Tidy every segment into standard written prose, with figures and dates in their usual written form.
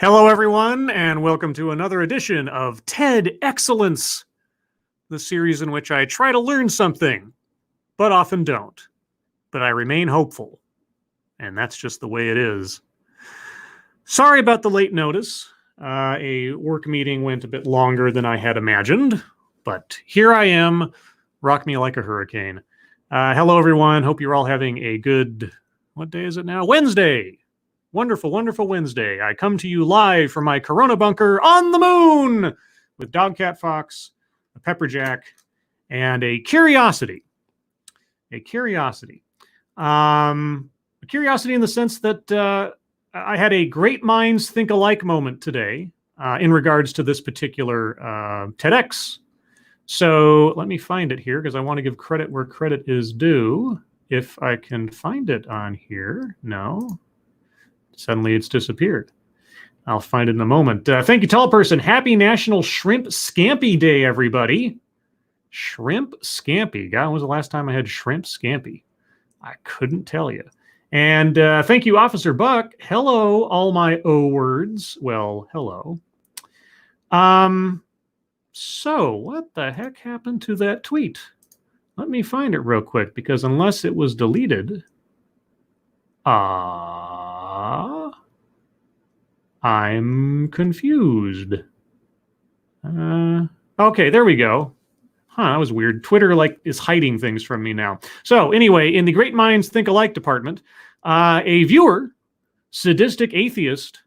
Hello, everyone, and welcome to another edition of TEDXcellence, the series in which I try to learn something, but often don't. But I remain hopeful, and that's just the way it is. Sorry about the late notice. A work meeting went a bit longer than I had imagined, but here I am. Rock me like a hurricane. Hello, everyone. Hope you're all having a good, what day is it now? Wednesday. Wonderful, wonderful Wednesday. I come to you live from my Corona bunker on the moon with Dog Cat Fox, a Pepperjack, and a curiosity. A curiosity. A curiosity in the sense that I had a great minds think alike moment today in regards to this particular TEDx. So let me find it here because I want to give credit where credit is due. If I can find it on here. No. Suddenly it's disappeared. I'll find it in a moment. Thank you, tall person. Happy National Shrimp Scampi Day, everybody. Shrimp Scampi. God, when was the last time I had shrimp scampi? I couldn't tell you. And thank you, Officer Buck. Hello, all my O words. Well, hello. So what the heck happened to that tweet? Let me find it real quick, because unless it was deleted, I'm confused. Okay, there we go. That was weird. Twitter is hiding things from me now. So anyway, in the Great Minds Think Alike department, a viewer, Sadistic Atheist,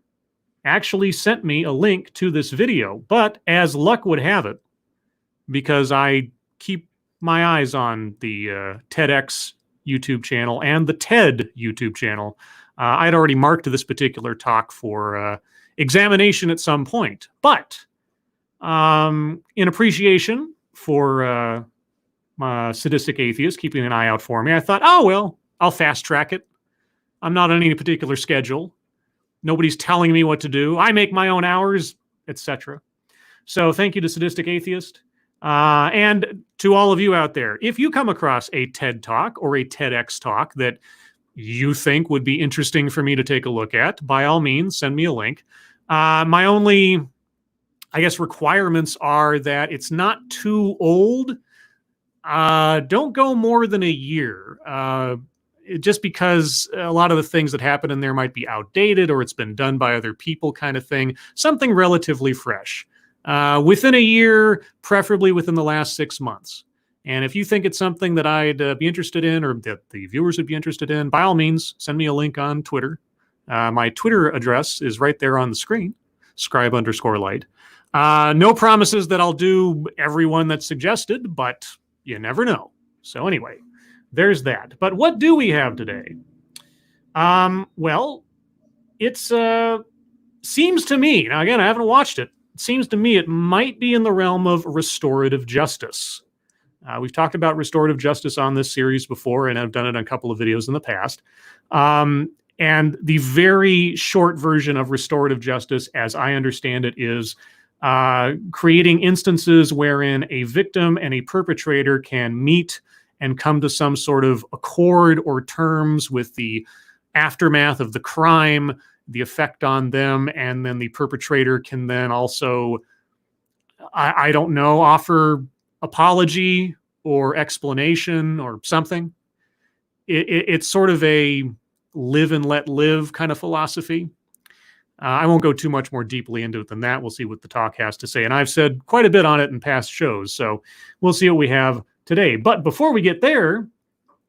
actually sent me a link to this video. But as luck would have it, because I keep my eyes on the TEDx YouTube channel and the TED YouTube channel, I'd already marked this particular talk for examination at some point. But in appreciation for my Sadistic Atheist keeping an eye out for me, I thought, oh, well, I'll fast track it. I'm not on any particular schedule. Nobody's telling me what to do. I make my own hours, etc. So thank you to Sadistic Atheist. And to all of you out there, if you come across a TED Talk or a TEDx talk that you think would be interesting for me to take a look at, by all means, send me a link. My only, I guess, requirements are that it's not too old. Don't go more than a year. Just because a lot of the things that happen in there might be outdated or it's been done by other people kind of thing. Something relatively fresh. Within a year, preferably within the last 6 months. And if you think it's something that I'd be interested in or that the viewers would be interested in, by all means, send me a link on Twitter. My Twitter address is right there on the screen, scribe_light. No promises that I'll do everyone that's suggested, but you never know. So anyway, there's that. But what do we have today? Well, it's seems to me, now again, I haven't watched it. It seems to me it might be in the realm of restorative justice. We've talked about restorative justice on this series before, and I've done it in a couple of videos in the past. And the very short version of restorative justice, as I understand it, is creating instances wherein a victim and a perpetrator can meet and come to some sort of accord or terms with the aftermath of the crime, the effect on them, and then the perpetrator can then also, I don't know, offer apology or explanation or something. It's sort of a live and let live kind of philosophy. I won't go too much more deeply into it than that. We'll see what the talk has to say. And I've said quite a bit on it in past shows, so we'll see what we have today. But before we get there,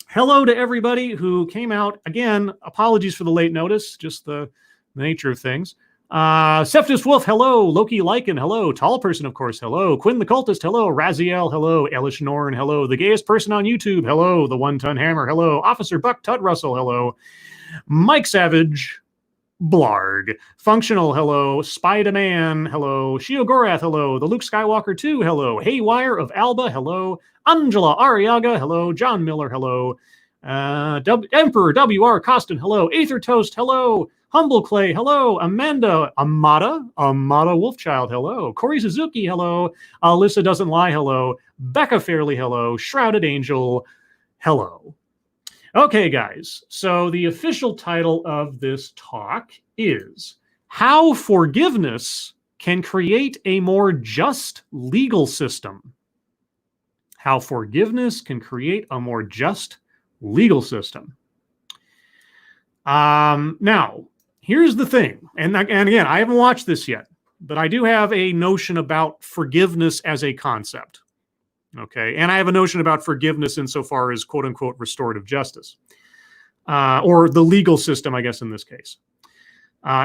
hello to everybody who came out. Again, apologies for the late notice, just the nature of things. Septus Wolf, hello. Loki Lycan, hello. Tall Person, of course, hello. Quinn the Cultist, hello. Raziel, hello. Elish Norn, hello. The Gayest Person on YouTube, hello. The One Ton Hammer, hello. Officer Buck Tut Russell, hello. Mike Savage, Blarg. Functional, hello. Spider-Man, hello. Shio Gorath, hello. The Luke Skywalker 2, hello. Haywire of Alba, hello. Angela Ariaga, hello. John Miller, hello. Emperor W.R. Costin, hello. Aether Toast, hello. Humble Clay, hello. Amanda Wolfchild, hello. Corey Suzuki, hello. Alyssa Doesn't Lie, hello. Becca Fairley, hello. Shrouded Angel, hello. Okay, guys. So the official title of this talk is How forgiveness can create a more just legal system. How forgiveness can create a more just legal system. Now, here's the thing, and again, I haven't watched this yet, but I do have a notion about forgiveness as a concept. Okay, and I have a notion about forgiveness insofar as quote unquote restorative justice, or the legal system, I guess, in this case.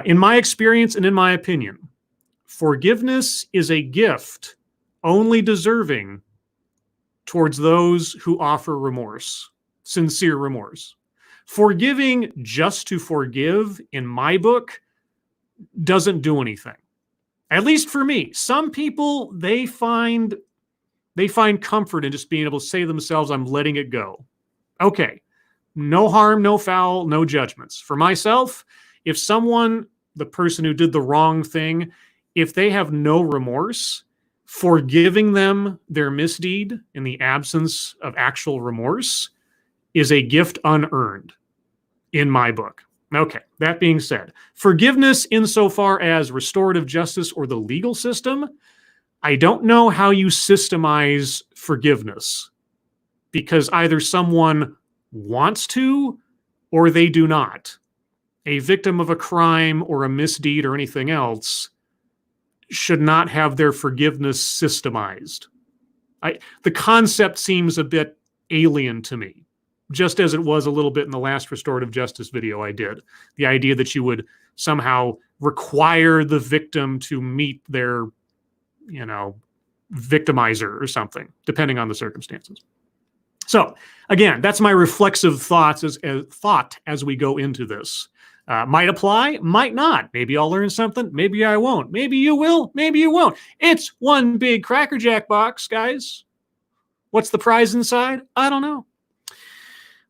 In my experience and in my opinion, forgiveness is a gift only deserving towards those who offer remorse, sincere remorse. Forgiving just to forgive, in my book, doesn't do anything. At least for me. Some people, they find comfort in just being able to say to themselves, I'm letting it go. Okay, no harm, no foul, no judgments. For myself, if someone, the person who did the wrong thing, if they have no remorse, forgiving them their misdeed in the absence of actual remorse is a gift unearned in my book. Okay, that being said, forgiveness insofar as restorative justice or the legal system, I don't know how you systemize forgiveness, because either someone wants to or they do not. A victim of a crime or a misdeed or anything else should not have their forgiveness systemized. The concept seems a bit alien to me, just as it was a little bit in the last restorative justice video I did. The idea that you would somehow require the victim to meet their, victimizer or something, depending on the circumstances. So again, that's my reflexive thoughts as we go into this. Might apply, might not. Maybe I'll learn something. Maybe I won't. Maybe you will. Maybe you won't. It's one big Cracker Jack box, guys. What's the prize inside? I don't know.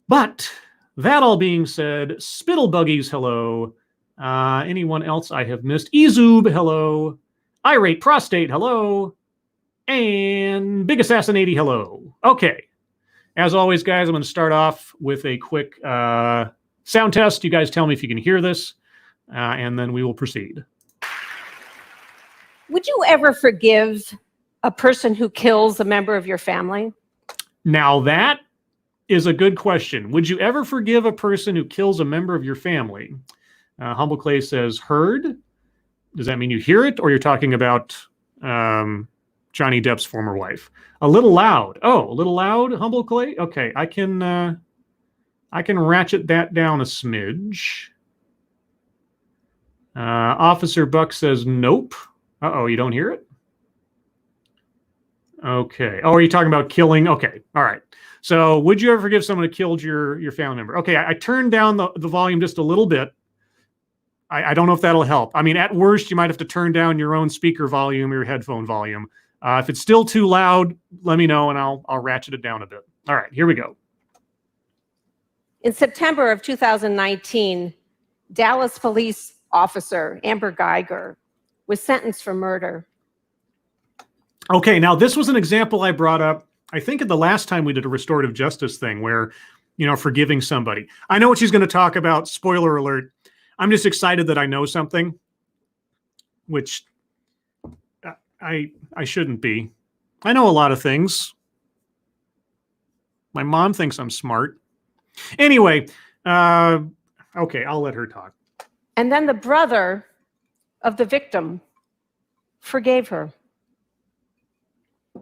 But that all being said, Spittle Buggies, hello. Anyone else I have missed? Ezoob, hello. Irate Prostate, hello. And Big Assassin80, hello. Okay. As always, guys, I'm going to start off with a quick sound test. You guys tell me if you can hear this, and then we will proceed. Would you ever forgive a person who kills a member of your family? Now, that is a good question. Would you ever forgive a person who kills a member of your family? Humble Clay says, heard. Does that mean you hear it, or you're talking about Johnny Depp's former wife? A little loud. Oh, a little loud, Humble Clay? Okay, I can ratchet that down a smidge. Officer Buck says, nope. Uh-oh, you don't hear it? Okay. Oh, are you talking about killing? Okay, all right. So would you ever forgive someone who killed your family member? Okay, I turned down the volume just a little bit. I don't know if that'll help. I mean, at worst, you might have to turn down your own speaker volume or your headphone volume. If it's still too loud, let me know and I'll ratchet it down a bit. All right, here we go. In September of 2019, Dallas police officer Amber Geiger was sentenced for murder. Okay, now this was an example I brought up, I think, at the last time we did a restorative justice thing where, forgiving somebody. I know what she's going to talk about. Spoiler alert. I'm just excited that I know something, which I shouldn't be. I know a lot of things. My mom thinks I'm smart. Anyway, okay, I'll let her talk. And then the brother of the victim forgave her.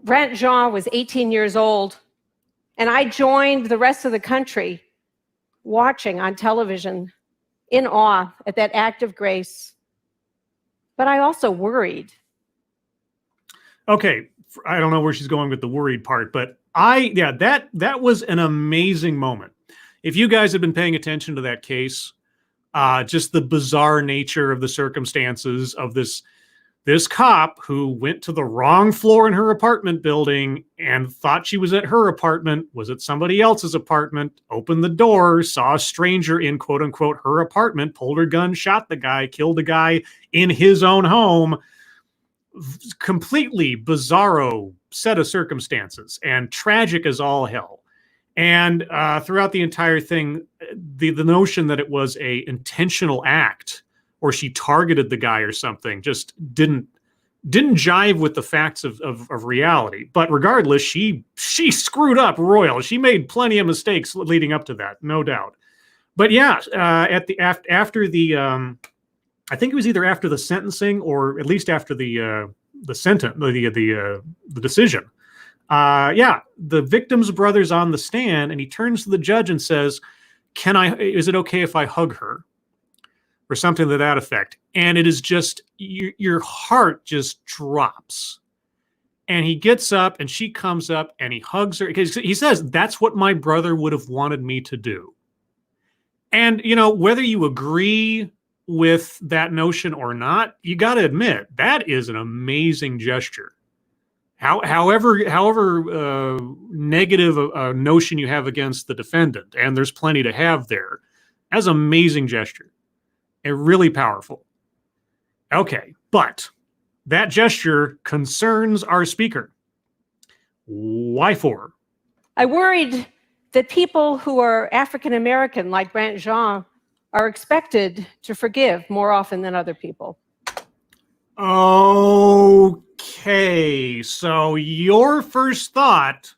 Brant Jean was 18 years old, and I joined the rest of the country watching on television in awe at that act of grace. But I also worried. Okay, I don't know where she's going with the worried part, but that was an amazing moment. If you guys have been paying attention to that case, just the bizarre nature of the circumstances of this cop who went to the wrong floor in her apartment building and thought she was at her apartment, was at somebody else's apartment, opened the door, saw a stranger in quote unquote her apartment, pulled her gun, shot the guy, killed the guy in his own home. Completely bizarro set of circumstances and tragic as all hell. And throughout the entire thing, the notion that it was a intentional act or she targeted the guy or something. Just didn't jive with the facts of reality. But regardless, she screwed up royal. She made plenty of mistakes leading up to that, no doubt. But yeah, after the I think it was either after the sentencing or at least after the decision. Yeah, the victim's brother's on the stand, and he turns to the judge and says, is it okay if I hug her? Or something to that effect. And it is just, your heart just drops. And he gets up and she comes up and he hugs her. Because he says, that's what my brother would have wanted me to do. And, whether you agree with that notion or not, you got to admit, that is an amazing gesture. However negative a notion you have against the defendant, and there's plenty to have there, that's an amazing gesture. And really powerful. Okay, but that gesture concerns our speaker. Why for? I worried that people who are African American, like Brant Jean, are expected to forgive more often than other people. Okay, so your first thought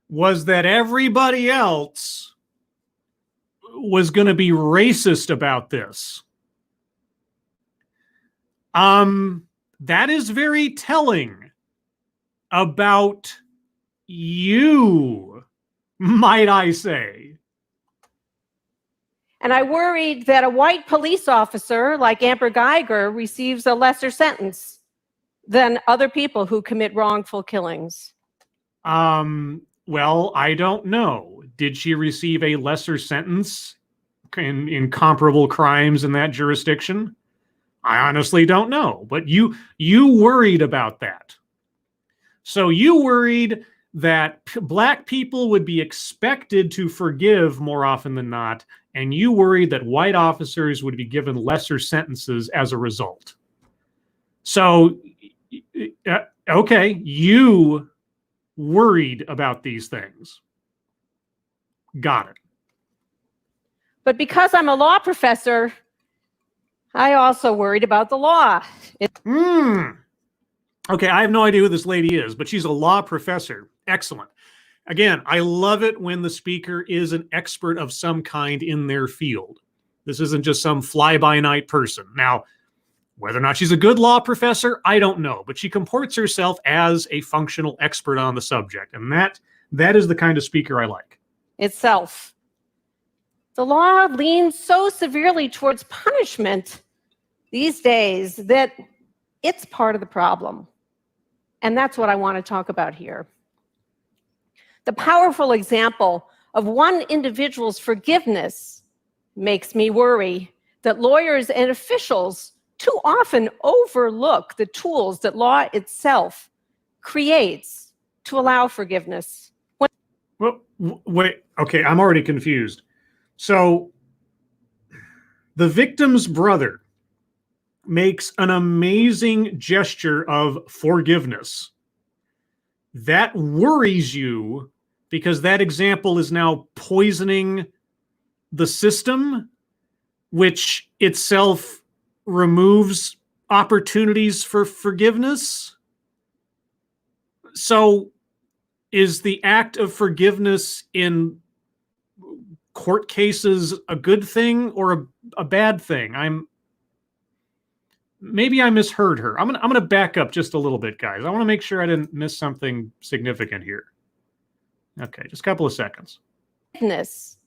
was that everybody else was going to be racist about this. That is very telling about you, might I say. And I worried that a white police officer like Amber Geiger receives a lesser sentence than other people who commit wrongful killings. Well, I don't know. Did she receive a lesser sentence in comparable crimes in that jurisdiction? I honestly don't know. But you worried about that. So you worried that black people would be expected to forgive more often than not, and you worried that white officers would be given lesser sentences as a result. So, okay, you worried about these things. Got it. But because I'm a law professor, I also worried about the law. Okay, I have no idea who this lady is, but she's a law professor. Excellent. Again, I love it when the speaker is an expert of some kind in their field. This isn't just some fly-by-night person. Now, whether or not she's a good law professor, I don't know, but she comports herself as a functional expert on the subject, and that is the kind of speaker I like. Itself. The law leans so severely towards punishment these days that it's part of the problem. And that's what I want to talk about here. The powerful example of one individual's forgiveness makes me worry that lawyers and officials too often overlook the tools that law itself creates to allow forgiveness. Well, wait, okay, I'm already confused. So, the victim's brother makes an amazing gesture of forgiveness. That worries you because that example is now poisoning the system, which itself removes opportunities for forgiveness. So, is the act of forgiveness in court cases a good thing or a bad thing? Maybe I misheard her. I'm gonna back up just a little bit, guys. I want to make sure I didn't miss something significant here. Okay, just a couple of seconds. Forgiveness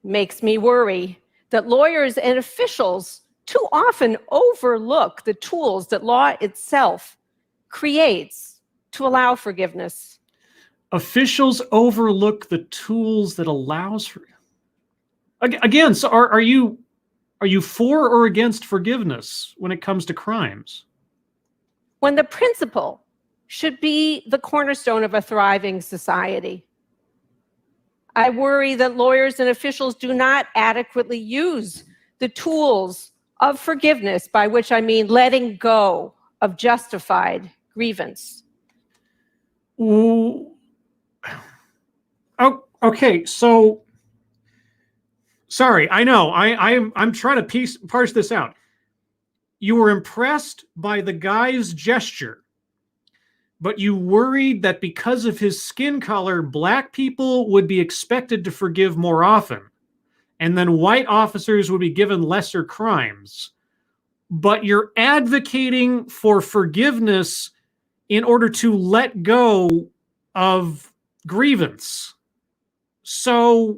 makes me worry that lawyers and officials too often overlook the tools that law itself creates to allow forgiveness. Officials overlook the tools that allows for. Again, so are you for or against forgiveness when it comes to crimes? When the principle should be the cornerstone of a thriving society. I worry that lawyers and officials do not adequately use the tools of forgiveness, by which I mean letting go of justified grievance. Ooh. Oh, okay, so Sorry, I know. I'm trying to parse this out. You were impressed by the guy's gesture, but you worried that because of his skin color, black people would be expected to forgive more often, and then white officers would be given lesser crimes. But you're advocating for forgiveness in order to let go of grievance. So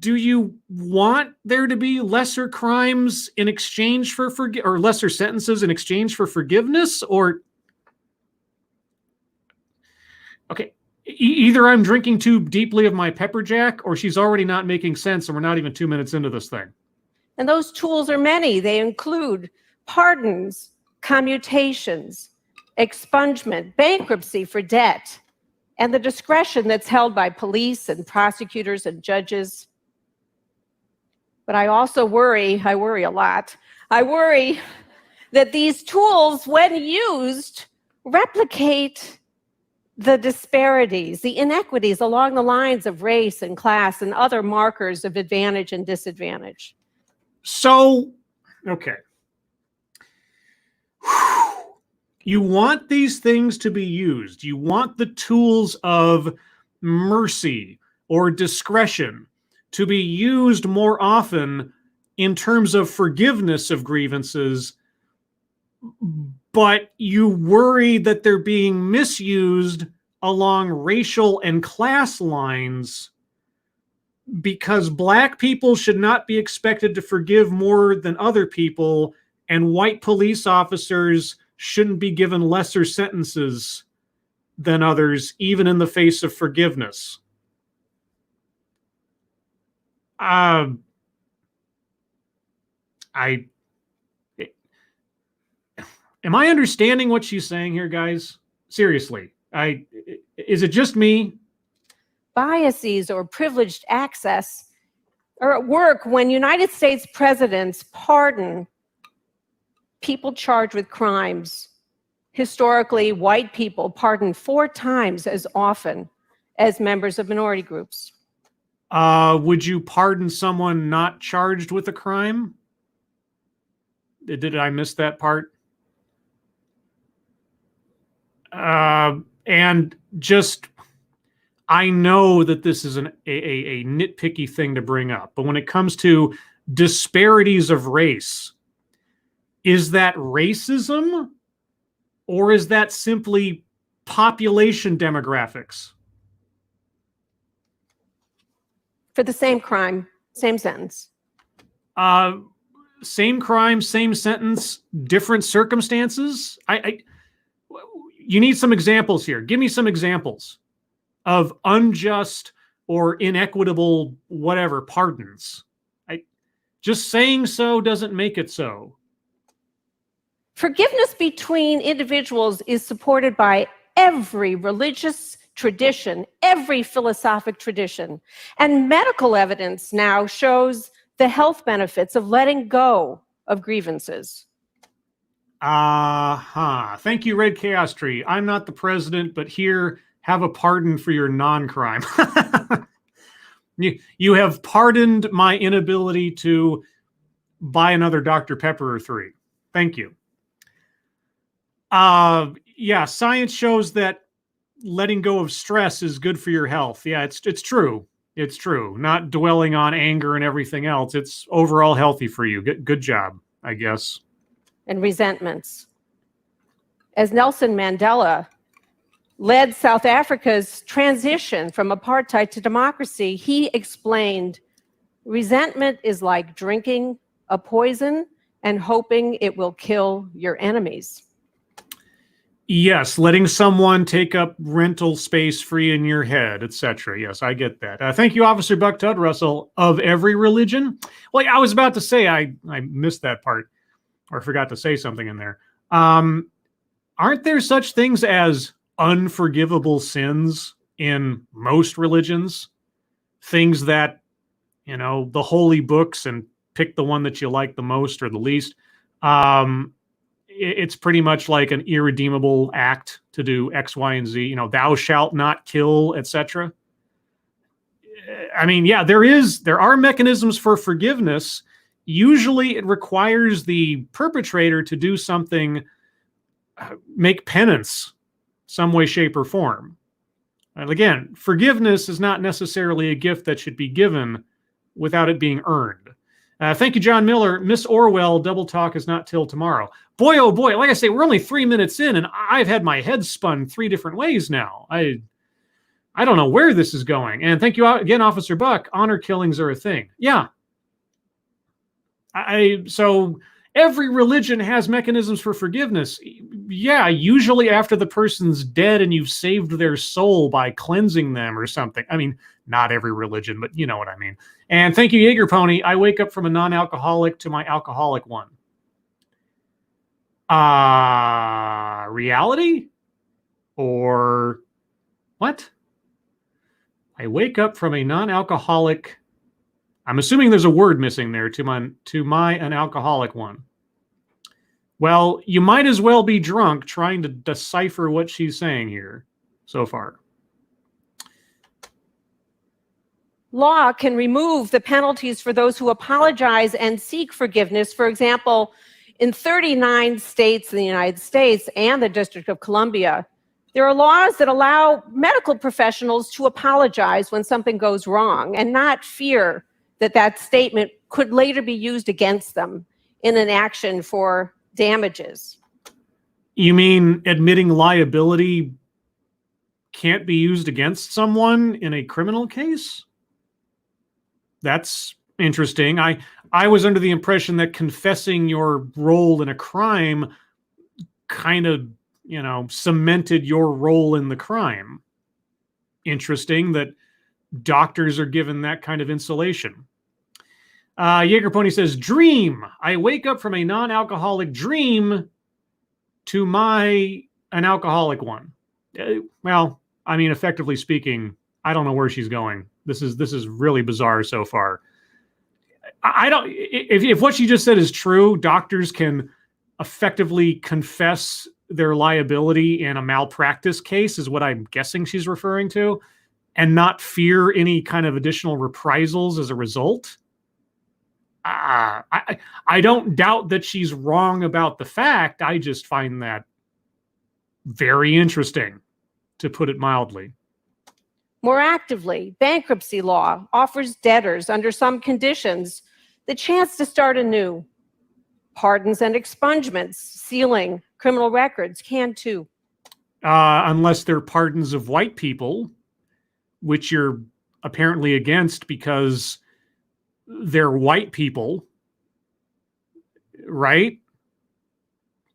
do you want there to be lesser crimes in exchange for or lesser sentences in exchange for forgiveness? Or okay, either I'm drinking too deeply of my pepper jack, or she's already not making sense and we're not even 2 minutes into this thing. And those tools are many. They include pardons, commutations, expungement, bankruptcy for debt, and the discretion that's held by police and prosecutors and judges. But I also worry a lot. I worry that these tools, when used, replicate the disparities, the inequities along the lines of race and class and other markers of advantage and disadvantage. So, okay. You want these things to be used. You want the tools of mercy or discretion to be used more often in terms of forgiveness of grievances, but you worry that they're being misused along racial and class lines because black people should not be expected to forgive more than other people, and white police officers shouldn't be given lesser sentences than others, even in the face of forgiveness. Am I understanding what she's saying here, guys? Seriously, is it just me? Biases or privileged access are at work when United States presidents pardon people charged with crimes. Historically, white people pardoned 4 times as often as members of minority groups. Would you pardon someone not charged with a crime? Did I miss that part? And just, I know that this is a nitpicky thing to bring up, but when it comes to disparities of race, is that racism or is that simply population demographics? For the same crime, same sentence. Same crime, same sentence, different circumstances? You need some examples here. Give me some examples of unjust or inequitable whatever pardons. Just saying so doesn't make it so. Forgiveness between individuals is supported by every religious tradition, every philosophic tradition. And medical evidence now shows the health benefits of letting go of grievances. Thank you, Red Chaos Tree. I'm not the president, but here, have a pardon for your non-crime. You have pardoned my inability to buy another Dr. Pepper or 3. Thank you. Yeah, science shows that letting go of stress is good for your health. Yeah, it's true. It's true. Not dwelling on anger and everything else. It's overall healthy for you. Good job, I guess. And resentments. As Nelson Mandela led South Africa's transition from apartheid to democracy, he explained, resentment is like drinking a poison and hoping it will kill your enemies. Yes, letting someone take up rental space free in your head, etc. Yes, I get that. Thank you, Officer Buck Tudd Russell. Of every religion? Well, I was about to say, I missed that part, or forgot to say something in there. Aren't there such things as unforgivable sins in most religions? Things that, the holy books, and pick the one that you like the most or the least. It's pretty much like an irredeemable act to do X, Y, and Z. Thou shalt not kill, etc. I mean, yeah, there are mechanisms for forgiveness. Usually it requires the perpetrator to do something, make penance, some way, shape, or form. And again, forgiveness is not necessarily a gift that should be given without it being earned. Thank you, John Miller. Miss Orwell, double talk is not till tomorrow. Boy, oh boy, like I say, we're only 3 minutes in, and I've had my head spun 3 different ways now. I don't know where this is going. And thank you again, Officer Buck. Honor killings are a thing. Yeah. So every religion has mechanisms for forgiveness. Yeah, usually after the person's dead and you've saved their soul by cleansing them or something. I mean, not every religion, but you know what I mean. And thank you, Jaeger Pony. I wake up from a non-alcoholic to my alcoholic one. Reality? Or what? I wake up from a non-alcoholic. I'm assuming there's a word missing there, to an alcoholic one. Well, you might as well be drunk trying to decipher what she's saying here so far. Law can remove the penalties for those who apologize and seek forgiveness. For example, in 39 states in the United States and the District of Columbia, there are laws that allow medical professionals to apologize when something goes wrong and not fear that that statement could later be used against them in an action for damages. You mean admitting liability can't be used against someone in a criminal case? That's interesting. I was under the impression that confessing your role in a crime kind of, cemented your role in the crime. Interesting that doctors are given that kind of insulation. Jaeger Pony says, dream. I wake up from a non-alcoholic dream to an alcoholic one. Well, I mean, effectively speaking, I don't know where she's going. This is really bizarre so far. I don't. If what she just said is true, doctors can effectively confess their liability in a malpractice case, is what I'm guessing she's referring to, and not fear any kind of additional reprisals as a result. I don't doubt that she's wrong about the fact. I just find that very interesting, to put it mildly. More actively, bankruptcy law offers debtors, under some conditions, the chance to start anew. Pardons and expungements, sealing criminal records can too. Unless they're pardons of white people, which you're apparently against because they're white people, right?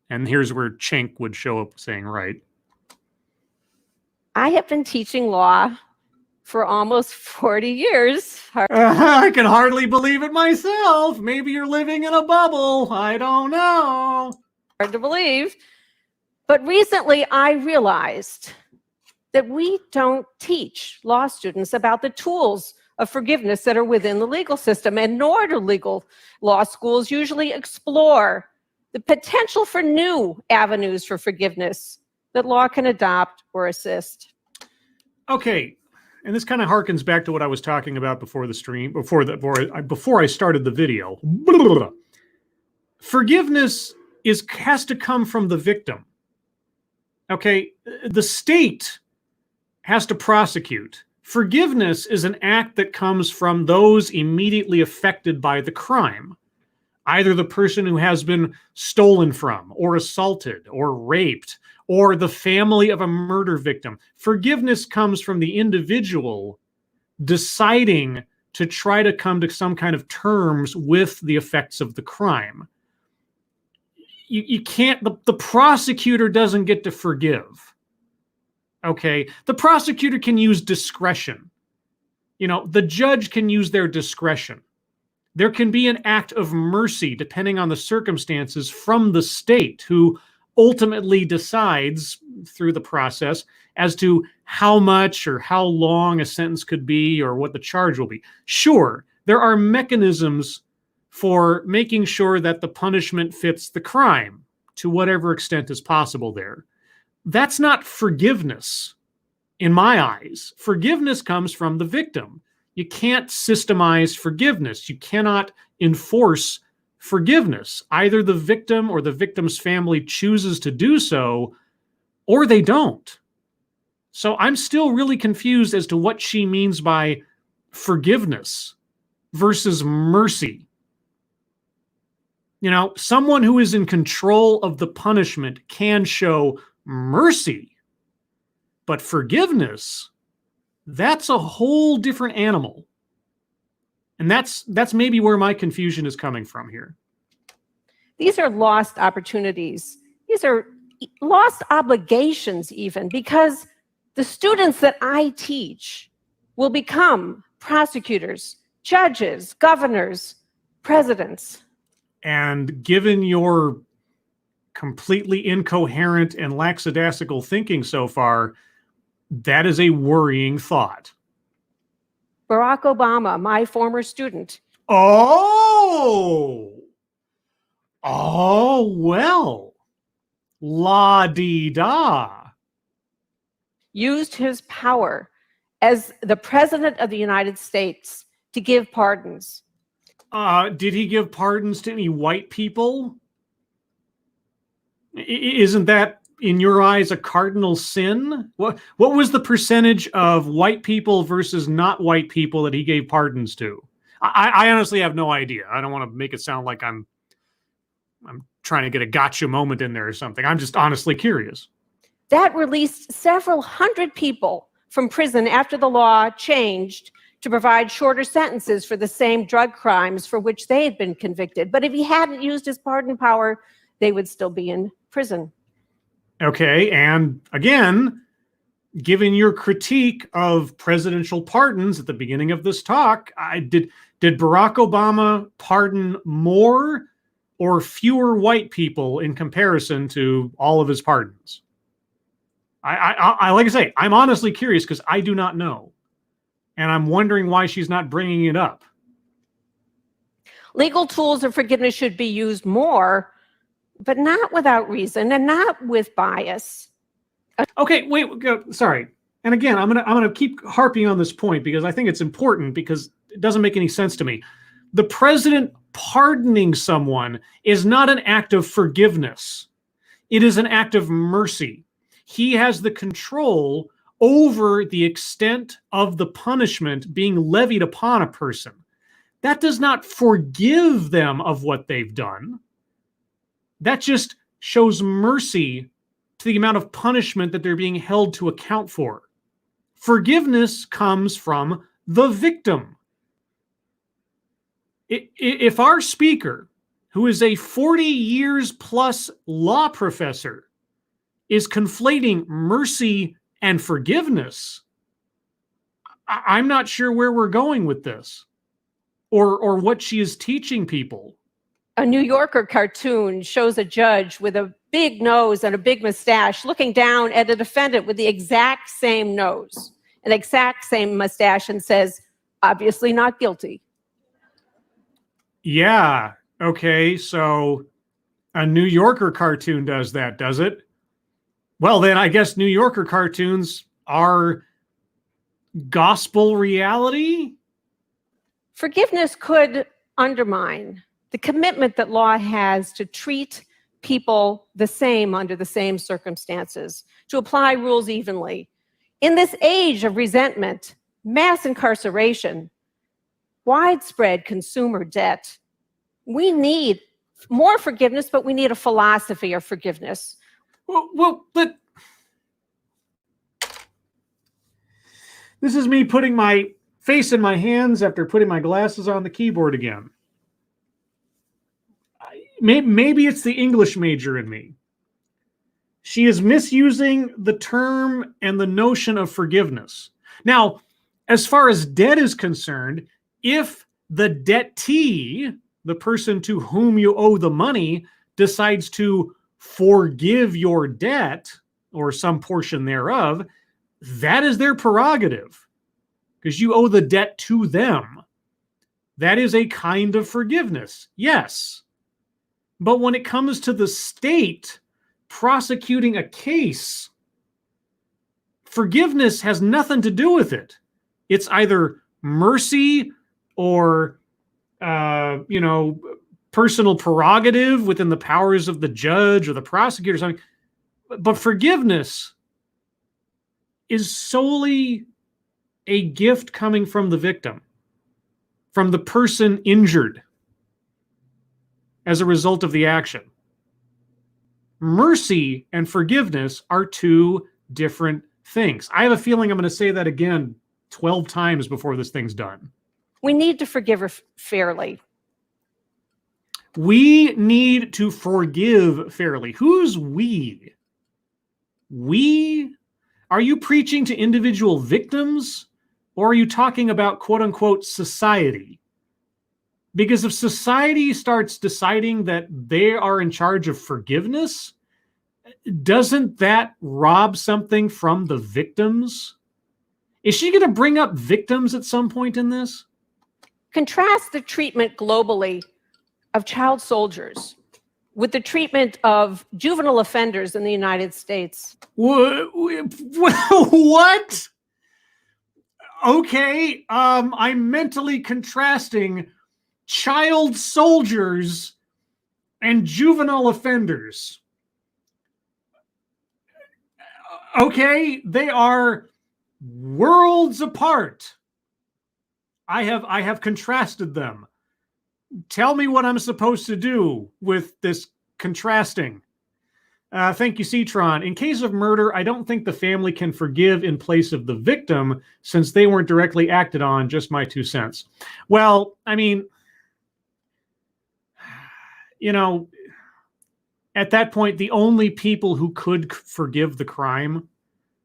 And here's where Chink would show up saying, right. I have been teaching law for almost 40 years. I can hardly believe it myself. Maybe you're living in a bubble. I don't know. Hard to believe. But recently I realized that we don't teach law students about the tools of forgiveness that are within the legal system, and nor do legal law schools usually explore the potential for new avenues for forgiveness that law can adopt or assist. Okay, and this kind of harkens back to what I was talking about before the stream, before I started the video. Forgiveness has to come from the victim. Okay, the state has to prosecute. Forgiveness is an act that comes from those immediately affected by the crime. Either the person who has been stolen from, or assaulted, or raped, or the family of a murder victim. Forgiveness comes from the individual deciding to try to come to some kind of terms with the effects of the crime. You can't, the prosecutor doesn't get to forgive. Okay, the prosecutor can use discretion. The judge can use their discretion. There can be an act of mercy, depending on the circumstances, from the state, who ultimately decides through the process as to how much or how long a sentence could be or what the charge will be. Sure, there are mechanisms for making sure that the punishment fits the crime to whatever extent is possible there. That's not forgiveness in my eyes. Forgiveness comes from the victim. You can't systemize forgiveness. You cannot enforce forgiveness. Either the victim or the victim's family chooses to do so, or they don't. So I'm still really confused as to what she means by forgiveness versus mercy. You know, someone who is in control of the punishment can show mercy, but forgiveness, that's a whole different animal. And that's maybe where my confusion is coming from here. These are lost opportunities. These are lost obligations even, because the students that I teach will become prosecutors, judges, governors, presidents. And given your completely incoherent and lackadaisical thinking so far, that is a worrying thought. Barack Obama, my former student. Oh, well, la-dee-da. Used his power as the president of the United States to give pardons. Did he give pardons to any white people? Isn't that, in your eyes, a cardinal sin? What was the percentage of white people versus not white people that he gave pardons to? I honestly have no idea. I don't want to make it sound like I'm trying to get a gotcha moment in there or something. I'm just honestly curious. That released several hundred people from prison after the law changed to provide shorter sentences for the same drug crimes for which they had been convicted. But if he hadn't used his pardon power, they would still be in prison. Okay, and again, given your critique of presidential pardons at the beginning of this talk, did Barack Obama pardon more or fewer white people in comparison to all of his pardons? I like I say, I'm honestly curious because I do not know. And I'm wondering why she's not bringing it up. Legal tools of forgiveness should be used more, but not without reason and not with bias. Okay, wait, sorry. And again, I'm gonna keep harping on this point because I think it's important because it doesn't make any sense to me. The president pardoning someone is not an act of forgiveness. It is an act of mercy. He has the control over the extent of the punishment being levied upon a person. That does not forgive them of what they've done. That just shows mercy to the amount of punishment that they're being held to account for. Forgiveness comes from the victim. If our speaker, who is a 40 years plus law professor, is conflating mercy and forgiveness, I'm not sure where we're going with this or what she is teaching people. A New Yorker cartoon shows a judge with a big nose and a big mustache looking down at a defendant with the exact same nose, an exact same mustache, and says, obviously not guilty. Yeah, okay, so a New Yorker cartoon does that, does it? Well, then I guess New Yorker cartoons are gospel reality? Forgiveness could undermine the commitment that law has to treat people the same under the same circumstances, to apply rules evenly. In this age of resentment, mass incarceration, widespread consumer debt, we need more forgiveness, but we need a philosophy of forgiveness. Well, but this is me putting my face in my hands after putting my glasses on the keyboard again. Maybe it's the English major in me. She is misusing the term and the notion of forgiveness. Now, as far as debt is concerned, if the debtee, the person to whom you owe the money, decides to forgive your debt or some portion thereof, that is their prerogative because you owe the debt to them. That is a kind of forgiveness, yes. But when it comes to the state prosecuting a case, forgiveness has nothing to do with it. It's either mercy or, personal prerogative within the powers of the judge or the prosecutor or something. But forgiveness is solely a gift coming from the victim, from the person injured as a result of the action. Mercy and forgiveness are two different things. I have a feeling I'm going to say that again 12 times before this thing's done. We need to forgive her fairly. We need to forgive fairly. Who's we? We? Are you preaching to individual victims, or are you talking about quote unquote society? Because if society starts deciding that they are in charge of forgiveness, doesn't that rob something from the victims? Is she going to bring up victims at some point in this? Contrast the treatment globally of child soldiers with the treatment of juvenile offenders in the United States. What? Okay, I'm mentally contrasting child soldiers and juvenile offenders. Okay, they are worlds apart. I have contrasted them. Tell me what I'm supposed to do with this contrasting. Thank you, Citron. In case of murder, I don't think the family can forgive in place of the victim since they weren't directly acted on, just my 2 cents. Well, I mean, at that point, the only people who could forgive the crime,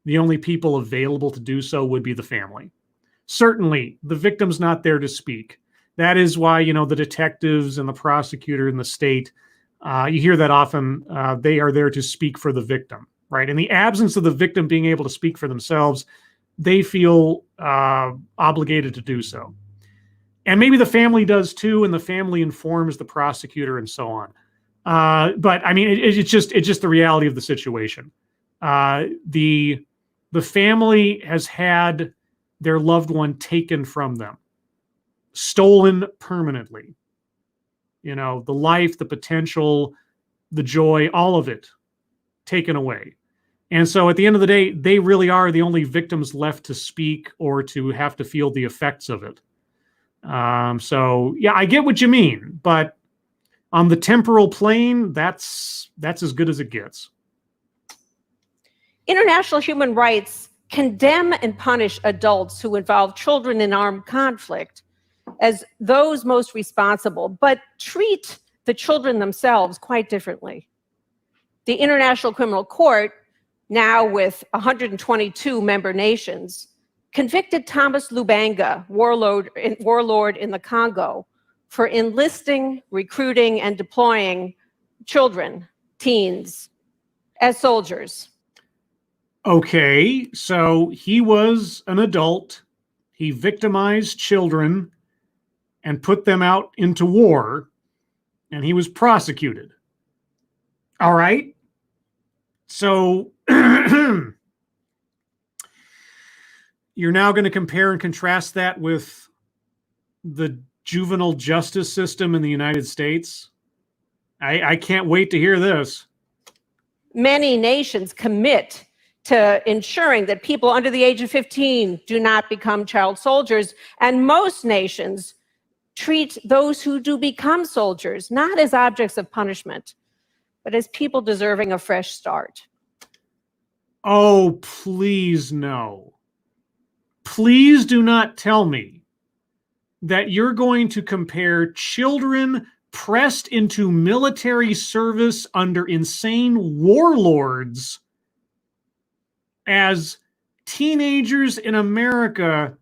the only people available to do so would be the family. Certainly, the victim's not there to speak. That is why, the detectives and the prosecutor and the state, you hear that often, they are there to speak for the victim, right? In the absence of the victim being able to speak for themselves, they feel obligated to do so. And maybe the family does too, and the family informs the prosecutor and so on. But I mean, it's just the reality of the situation. The family has had their loved one taken from them, stolen permanently. The life, the potential, the joy, all of it taken away. And so at the end of the day, they really are the only victims left to speak or to have to feel the effects of it. So yeah, I get what you mean, but on the temporal plane, that's as good as it gets. International human rights condemn and punish adults who involve children in armed conflict as those most responsible, but treat the children themselves quite differently. The International Criminal Court, now with 122 member nations, convicted Thomas Lubanga, warlord in the Congo, for enlisting, recruiting, and deploying children, teens, as soldiers. Okay, so he was an adult. He victimized children and put them out into war, and he was prosecuted. All right. So you're now going to compare and contrast that with the juvenile justice system in the United States? I can't wait to hear this. Many nations commit to ensuring that people under the age of 15 do not become child soldiers, and most nations treat those who do become soldiers not as objects of punishment, but as people deserving a fresh start. Oh, please no. Please do not tell me that you're going to compare children pressed into military service under insane warlords as teenagers in America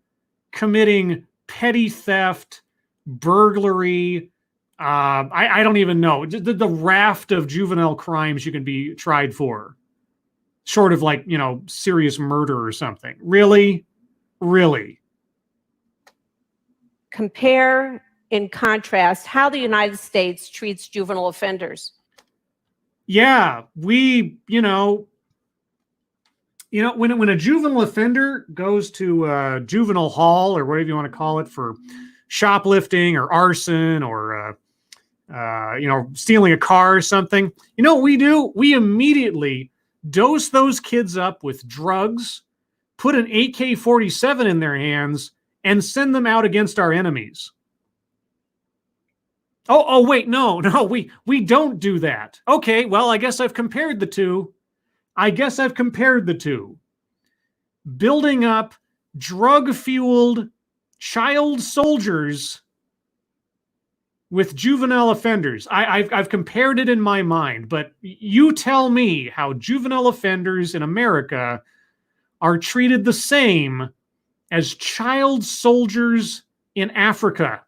committing petty theft, burglary, I don't even know, the raft of juvenile crimes you can be tried for, short of like, serious murder or something. Really? Really? Compare, in contrast, how the United States treats juvenile offenders. Yeah, we, You know, when a juvenile offender goes to juvenile hall or whatever you want to call it for shoplifting or arson or stealing a car or something, you know what we do? We immediately dose those kids up with drugs, put an AK-47 in their hands, and send them out against our enemies. Oh, wait, no, we don't do that. Okay, well, I guess I've compared the two. Building up drug-fueled child soldiers with juvenile offenders. I've compared it in my mind, but you tell me how juvenile offenders in America are treated the same as child soldiers in Africa.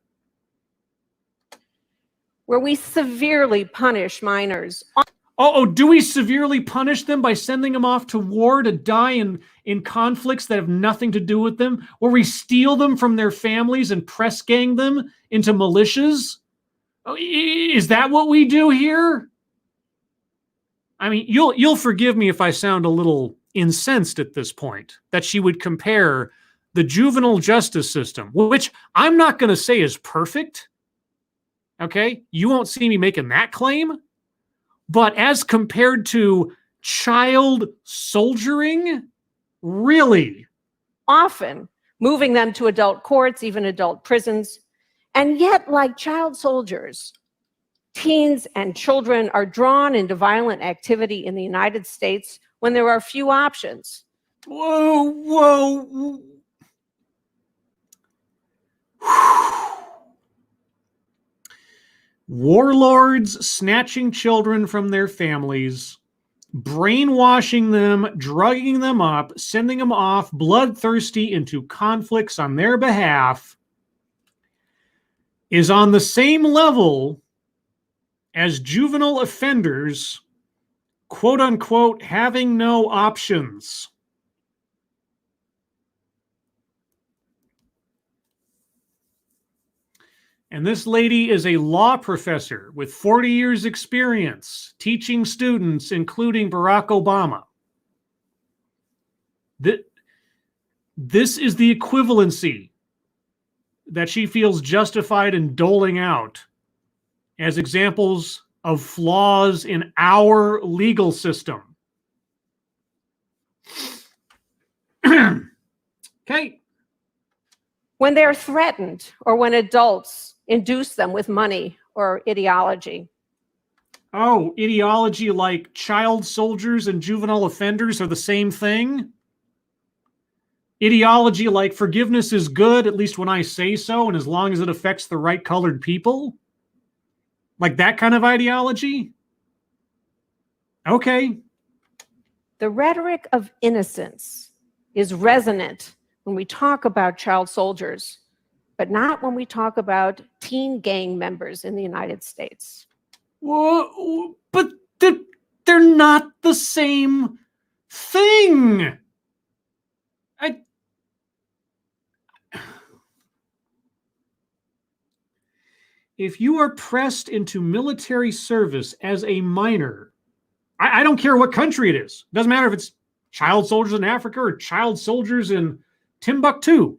Where we severely punish minors. Do we severely punish them by sending them off to war to die in conflicts that have nothing to do with them? Or we steal them from their families and press gang them into militias? Is that what we do here? I mean, you'll forgive me if I sound a little incensed at this point, that she would compare the juvenile justice system, which I'm not going to say is perfect. Okay? You won't see me making that claim. But as compared to child soldiering, really? Often moving them to adult courts, even adult prisons. And yet, like child soldiers, teens and children are drawn into violent activity in the United States when there are few options. Whoa. Warlords snatching children from their families, brainwashing them, drugging them up, sending them off bloodthirsty into conflicts on their behalf is on the same level as juvenile offenders, quote unquote, having no options. And this lady is a law professor with 40 years experience teaching students, including Barack Obama. This is the equivalency that she feels justified in doling out as examples of flaws in our legal system. Okay. When they're threatened or when adults induce them with money or ideology. Oh, ideology like child soldiers and juvenile offenders are the same thing? Ideology like forgiveness is good, at least when I say so, and as long as it affects the right colored people? Like that kind of ideology? Okay. The rhetoric of innocence is resonant when we talk about child soldiers, but not when we talk about teen gang members in the United States. Whoa, but they're not the same thing. If you are pressed into military service as a minor, I don't care what country it is. It doesn't matter if it's child soldiers in Africa or child soldiers in Timbuktu.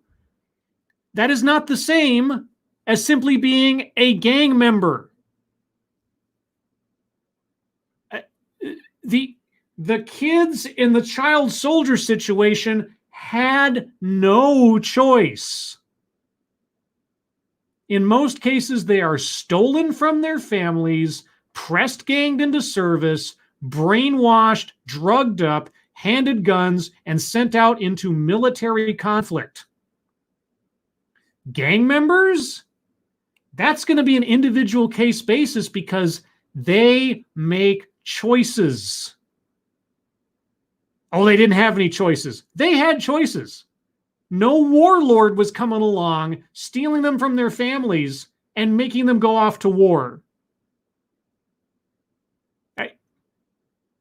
That is not the same as simply being a gang member. The kids in the child soldier situation had no choice. In most cases, they are stolen from their families, pressed ganged into service, brainwashed, drugged up, handed guns, and sent out into military conflict. Gang members? That's going to be an individual case basis because they make choices. Oh, they didn't have any choices. They had choices. No warlord was coming along, stealing them from their families and making them go off to war.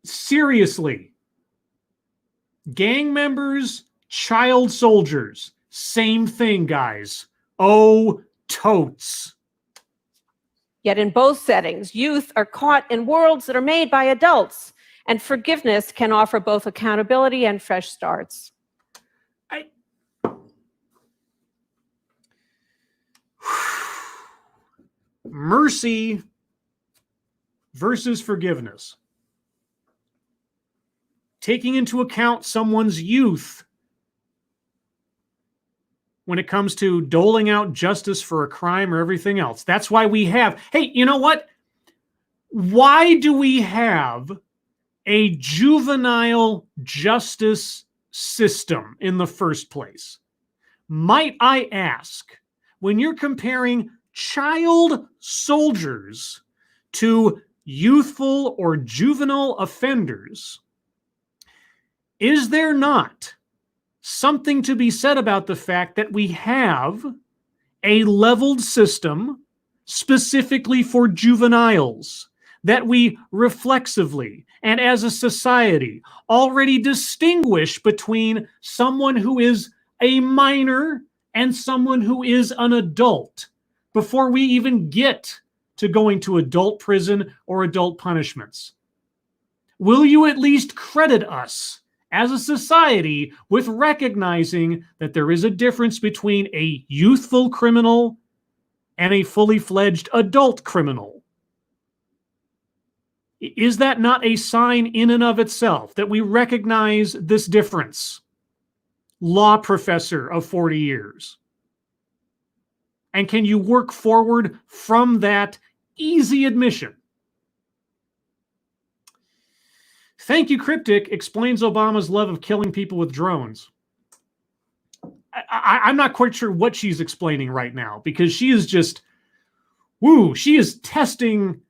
Seriously. Gang members, child soldiers, same thing, guys. Oh, totes. Yet in both settings, youth are caught in worlds that are made by adults And forgiveness can offer both accountability and fresh starts. Mercy versus forgiveness. Taking into account someone's youth when it comes to doling out justice for a crime or everything else. That's why we have, hey, you know what? Why do we have a juvenile justice system in the first place? Might I ask, when you're comparing child soldiers to youthful or juvenile offenders, is there not something to be said about the fact that we have a leveled system specifically for juveniles, that we reflexively and as a society already distinguish between someone who is a minor and someone who is an adult before we even get to going to adult prison or adult punishments? Will you at least credit us as a society with recognizing that there is a difference between a youthful criminal and a fully fledged adult criminal? Is that not a sign in and of itself that we recognize this difference? Law professor of 40 years. And can you work forward from that easy admission? Thank you, Cryptic explains Obama's love of killing people with drones. I'm not quite sure what she's explaining right now, because she is just, she is testing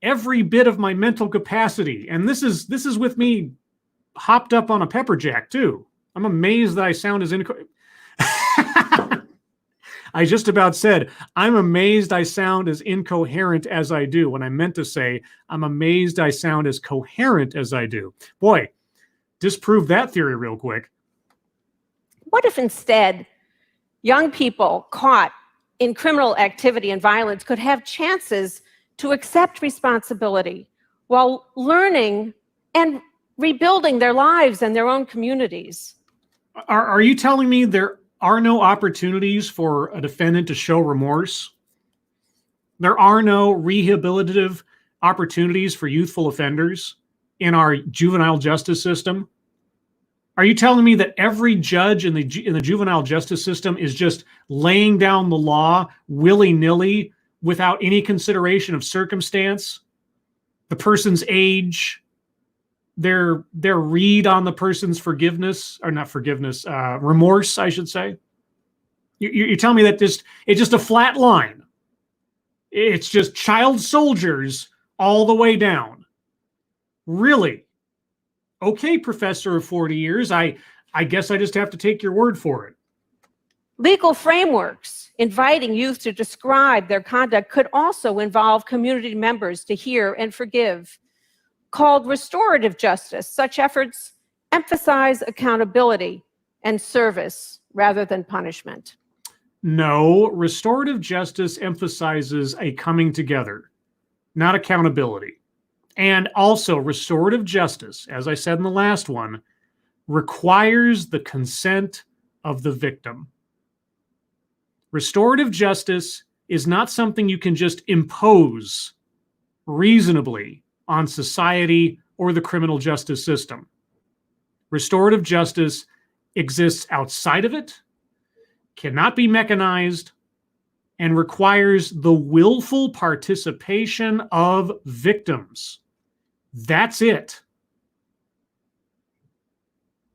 every bit of my mental capacity. And this is with me hopped up on a pepper jack too. I'm amazed that I sound as I just about said, I'm amazed I sound as incoherent as I do, when I meant to say, I'm amazed I sound as coherent as I do. Boy, disprove that theory real quick. What if instead young people caught in criminal activity and violence could have chances to accept responsibility while learning and rebuilding their lives and their own communities? Are you telling me there are no opportunities for a defendant to show remorse? There are no rehabilitative opportunities for youthful offenders in our juvenile justice system? Are you telling me that every judge in the juvenile justice system is just laying down the law willy-nilly without any consideration of circumstance, the person's age, their read on the person's forgiveness, or not forgiveness, remorse, I should say? You're telling me that it's just a flat line. It's just child soldiers all the way down. Really? Okay, professor of 40 years, I guess I just have to take your word for it. Legal frameworks inviting youth to describe their conduct could also involve community members to hear and forgive. Called restorative justice, such efforts emphasize accountability and service rather than punishment. No, restorative justice emphasizes a coming together, not accountability. And also, restorative justice, as I said in the last one, requires the consent of the victim. Restorative justice is not something you can just impose reasonably on society or the criminal justice system. Restorative justice exists outside of it, cannot be mechanized, and requires the willful participation of victims. That's it.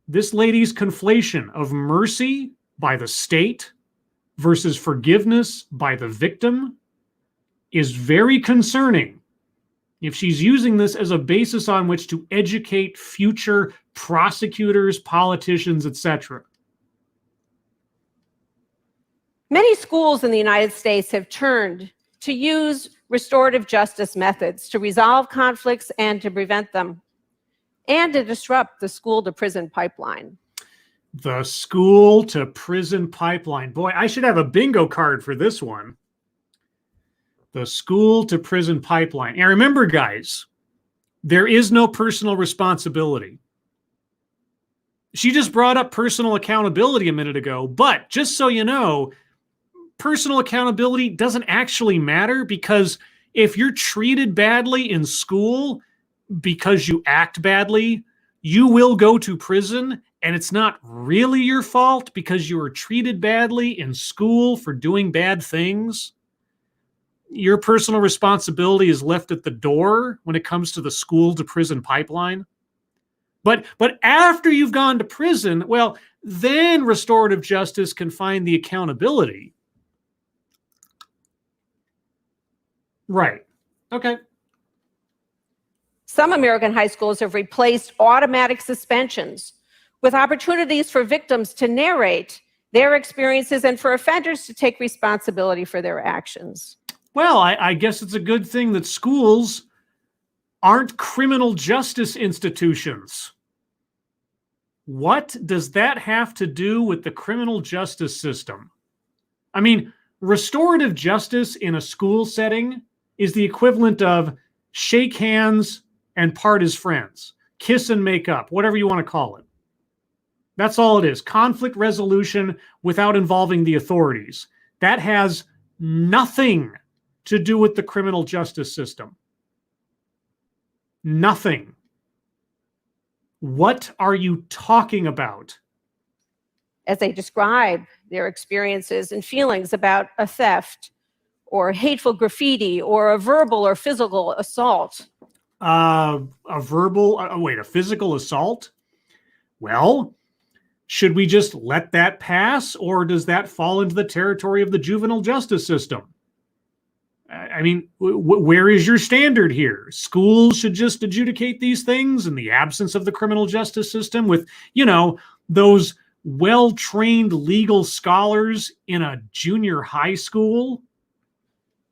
This lady's conflation of mercy by the state versus forgiveness by the victim is very concerning if she's using this as a basis on which to educate future prosecutors, politicians, etc. Many schools in the United States have turned to use restorative justice methods to resolve conflicts and to prevent them, and to disrupt the school-to-prison pipeline. The school-to-prison pipeline. Boy, I should have a bingo card for this one. The school-to-prison pipeline. And remember, guys, There is no personal responsibility. She just brought up personal accountability a minute ago, but just so you know, personal accountability doesn't actually matter, because if you're treated badly in school because you act badly, you will go to prison, and it's not really your fault because you were treated badly in school for doing bad things. Your personal responsibility is left at the door when it comes to the school to prison pipeline. But after you've gone to prison, well, then restorative justice can find the accountability. Right. Okay. Some American high schools have replaced automatic suspensions with opportunities for victims to narrate their experiences and for offenders to take responsibility for their actions. Well, I guess it's a good thing that schools aren't criminal justice institutions. What does that have to do with the criminal justice system? I mean, restorative justice in a school setting is the equivalent of shake hands and part as friends, kiss and make up, whatever you want to call it. That's all it is. Conflict resolution without involving the authorities. That has nothing to do with the criminal justice system. Nothing. What are you talking about? As they describe their experiences and feelings about a theft or hateful graffiti or a verbal or physical assault. A physical assault? Well, should we just let that pass, or does that fall into the territory of the juvenile justice system? I mean, where is your standard here? Schools should just adjudicate these things in the absence of the criminal justice system with, those well-trained legal scholars in a junior high school?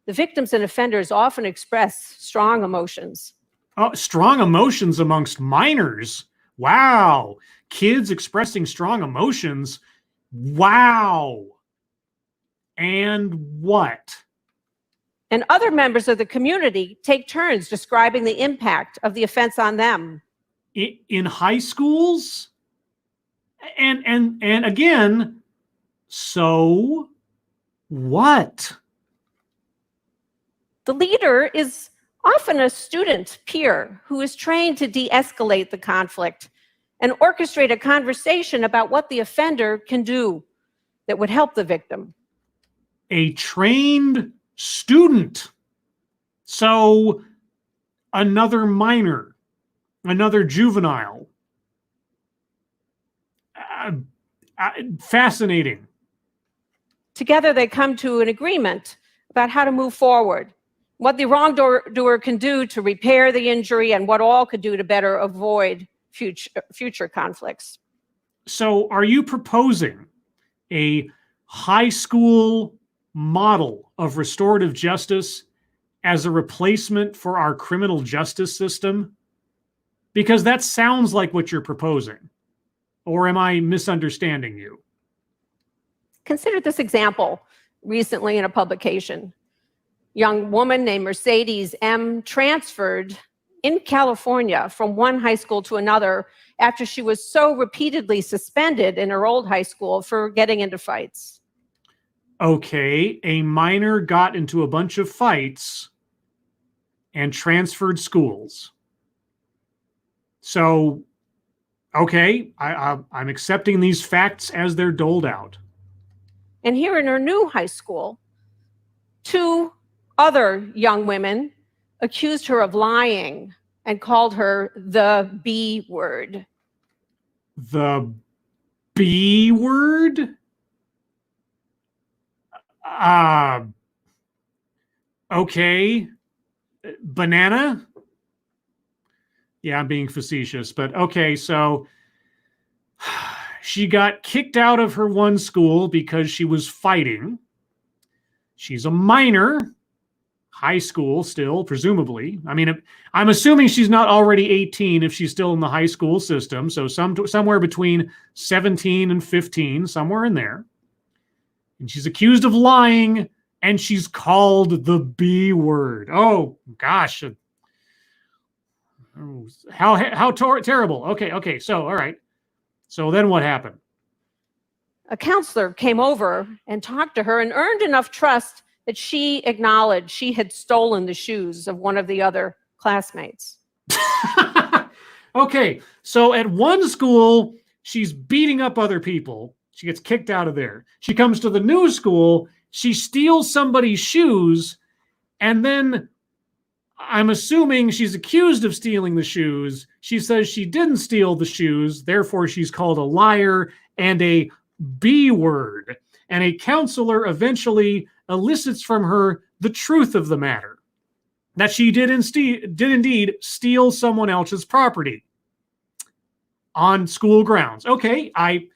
The victims and offenders often express strong emotions. Oh, strong emotions amongst minors? Wow. Kids expressing strong emotions? Wow. And what? And other members of the community take turns describing the impact of the offense on them. In high schools? And again, so what? The leader is often a student peer who is trained to de-escalate the conflict and orchestrate a conversation about what the offender can do that would help the victim. A trained student. So another minor, another juvenile. Fascinating. Together they come to an agreement about how to move forward, what the wrongdoer can do to repair the injury, and what all could do to better avoid future conflicts. So are you proposing a high school model of restorative justice as a replacement for our criminal justice system? Because that sounds like what you're proposing. Or am I misunderstanding you? Consider this example recently in a publication. Young woman named Mercedes M. transferred in California from one high school to another after she was so repeatedly suspended in her old high school for getting into fights. Okay, a minor got into a bunch of fights and transferred schools. So, okay, I'm accepting these facts as they're doled out. And here in her new high school, 2 other young women accused her of lying and called her the B word. The B word? Okay. Banana? Yeah, I'm being facetious, but okay, so she got kicked out of her one school because she was fighting. She's a minor, high school still, presumably. I mean, I'm assuming she's not already 18 if she's still in the high school system, so somewhere between 17 and 15, somewhere in there. And she's accused of lying, and she's called the B word. Oh, gosh. Oh, terrible. Okay. So, all right. So then what happened? A counselor came over and talked to her and earned enough trust that she acknowledged she had stolen the shoes of one of the other classmates. Okay, so at one school, she's beating up other people. She gets kicked out of there. She comes to the new school, she steals somebody's shoes, and then I'm assuming she's accused of stealing the shoes. She says she didn't steal the shoes, therefore she's called a liar and a B word. And a counselor eventually elicits from her the truth of the matter, that she did indeed steal someone else's property on school grounds. Okay, I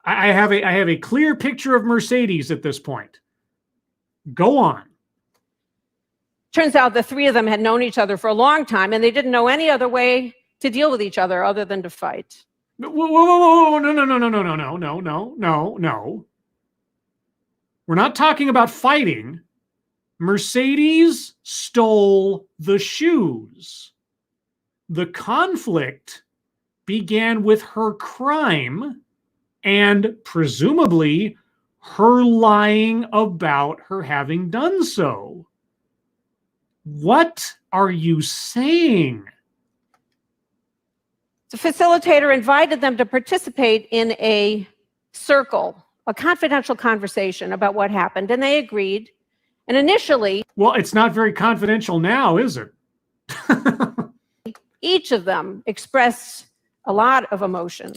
have a clear picture of Mercedes at this point. Go on. Turns out the three of them had known each other for a long time, and they didn't know any other way to deal with each other other than to fight. Whoa, no. We're not talking about fighting. Mercedes stole the shoes. The conflict began with her crime and presumably her lying about her having done so. What are you saying? The facilitator invited them to participate in a circle, a confidential conversation about what happened, and they agreed. And initially, well, it's not very confidential now, is it? each of them expressed a lot of emotion.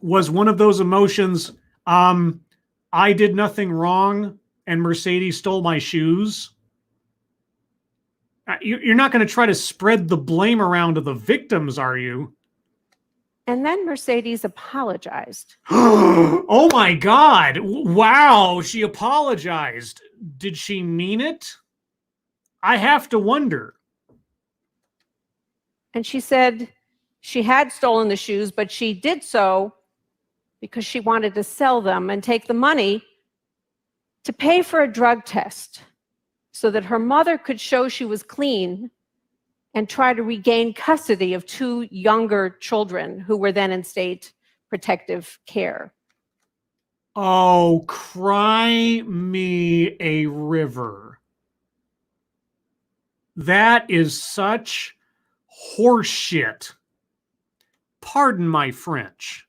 Was one of those emotions, I did nothing wrong and Mercedes stole my shoes? You're not going to try to spread the blame around to the victims, are you? And then Mercedes apologized. Oh my God. Wow, she apologized. Did she mean it? I have to wonder. And she said she had stolen the shoes, but she did so because she wanted to sell them and take the money to pay for a drug test so that her mother could show she was clean and try to regain custody of two younger children who were then in state protective care. Oh, cry me a river. That is such horseshit. Pardon my French.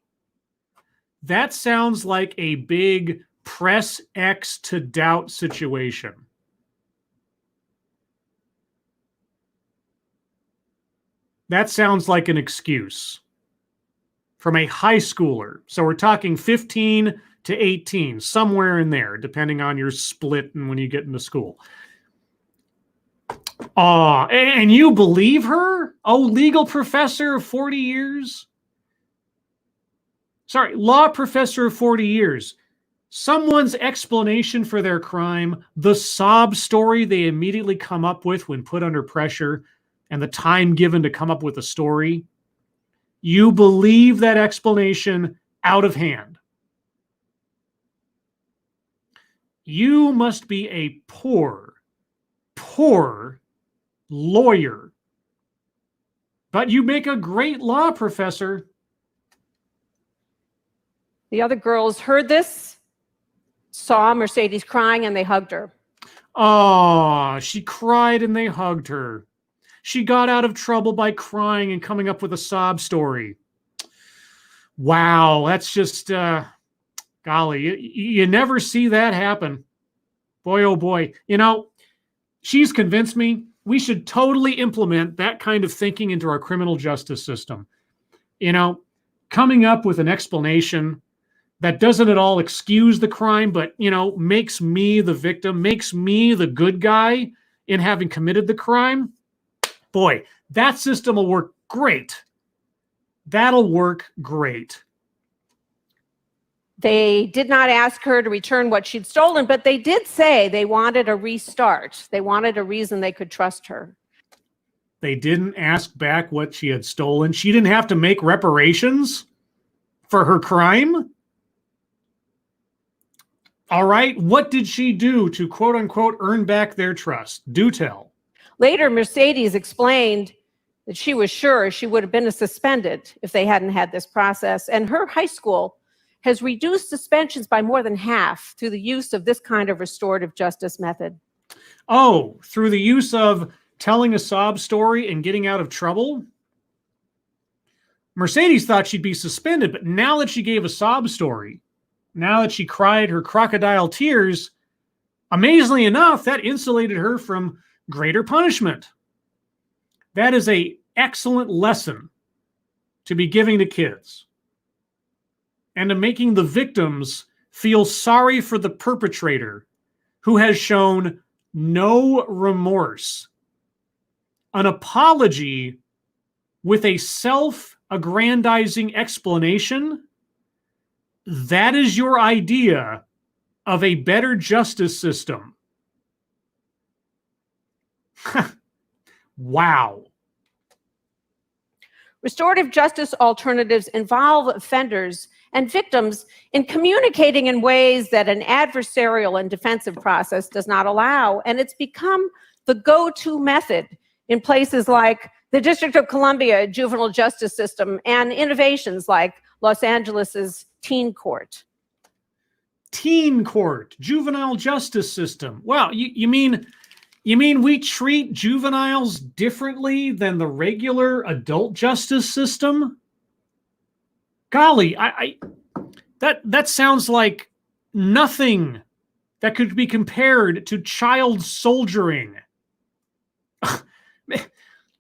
That sounds like a big press X to doubt situation. That sounds like an excuse from a high schooler. So we're talking 15 to 18, somewhere in there, depending on your split and when you get into school. And you believe her? Oh, legal professor of 40 years? Sorry, law professor of 40 years. Someone's explanation for their crime, the sob story they immediately come up with when put under pressure, and the time given to come up with a story, you believe that explanation out of hand. You must be a poor lawyer. But you make a great law professor. The other girls heard this, saw Mercedes crying, and they hugged her. Oh, she cried and they hugged her. She got out of trouble by crying and coming up with a sob story. Wow, that's just, golly, you never see that happen. Boy, oh boy. You know, she's convinced me we should totally implement that kind of thinking into our criminal justice system. You know, coming up with an explanation that doesn't at all excuse the crime, but, you know, makes me the victim, makes me the good guy in having committed the crime. Boy, that system will work great. That'll work great. They did not ask her to return what she'd stolen, but they did say they wanted a restart. They wanted a reason they could trust her. They didn't ask back what she had stolen. She didn't have to make reparations for her crime. All right, what did she do to quote unquote earn back their trust? Do tell. Later, Mercedes explained that she was sure she would have been suspended if they hadn't had this process. And her high school has reduced suspensions by more than half through the use of this kind of restorative justice method. Oh, through the use of telling a sob story and getting out of trouble? Mercedes thought she'd be suspended, but now that she gave a sob story, now that she cried her crocodile tears, amazingly enough, that insulated her from greater punishment. That is an excellent lesson to be giving to kids and to making the victims feel sorry for the perpetrator who has shown no remorse. An apology with a self-aggrandizing explanation, that is your idea of a better justice system. Wow. Restorative justice alternatives involve offenders and victims in communicating in ways that an adversarial and defensive process does not allow. And it's become the go-to method in places like the District of Columbia juvenile justice system and innovations like Los Angeles's teen court. Teen court, juvenile justice system. Wow, you mean we treat juveniles differently than the regular adult justice system? Golly, that sounds like nothing that could be compared to child soldiering.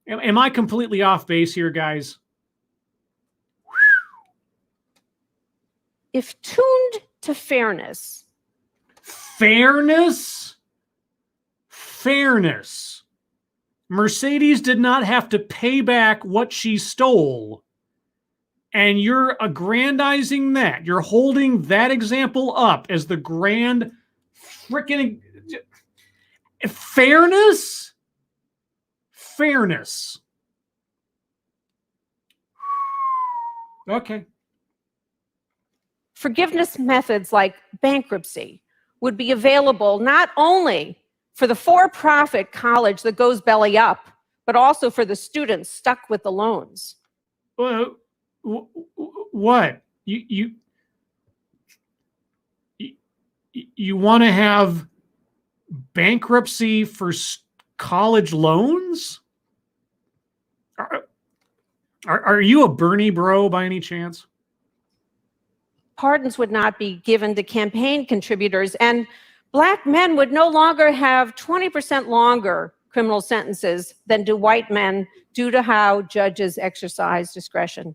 Am I completely off base here, guys? If tuned to fairness. Fairness? Fairness. Mercedes did not have to pay back what she stole. And you're aggrandizing that. You're holding that example up as the grand freaking fairness? Fairness. Okay. Forgiveness methods like bankruptcy would be available not only for the for-profit college that goes belly up, but also for the students stuck with the loans. Well, what? You want to have bankruptcy for college loans? Are you a Bernie bro by any chance? Pardons would not be given to campaign contributors, and Black men would no longer have 20% longer criminal sentences than do white men due to how judges exercise discretion.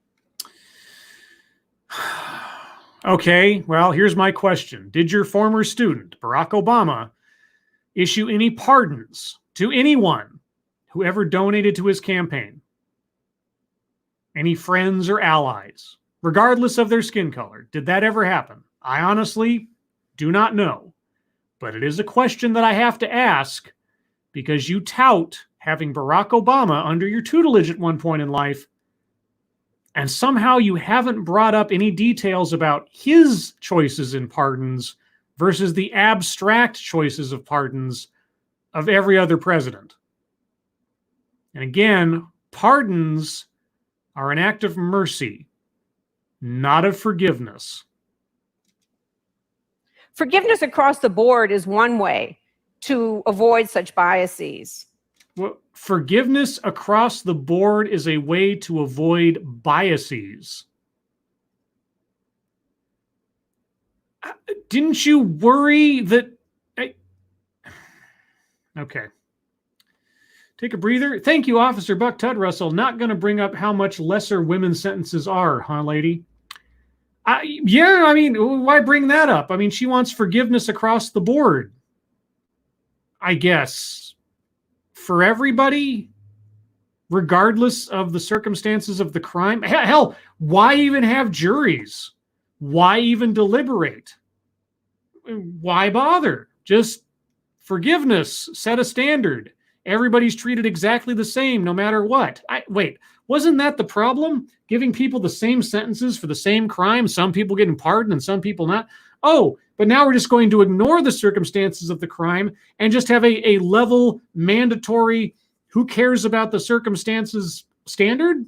Okay, well, here's my question. Did your former student, Barack Obama, issue any pardons to anyone who ever donated to his campaign? Any friends or allies, regardless of their skin color? Did that ever happen? I honestly do not know, but it is a question that I have to ask because you tout having Barack Obama under your tutelage at one point in life, and somehow you haven't brought up any details about his choices in pardons versus the abstract choices of pardons of every other president. And again, pardons are an act of mercy, not of forgiveness. Forgiveness across the board is one way to avoid such biases. Well, forgiveness across the board is a way to avoid biases. Didn't you worry that... Okay. Take a breather. Thank you, Officer Buck Tudrussell. Not going to bring up how much lesser women's sentences are, huh, lady? Yeah, I mean, why bring that up? I mean, she wants forgiveness across the board, I guess, for everybody, regardless of the circumstances of the crime. Hell, why even have juries? Why even deliberate? Why bother? Just forgiveness, set a standard. Everybody's treated exactly the same no matter what. Wait, wasn't that the problem? Giving people the same sentences for the same crime, some people getting pardoned and some people not? Oh, but now we're just going to ignore the circumstances of the crime and just have a level mandatory who cares about the circumstances standard?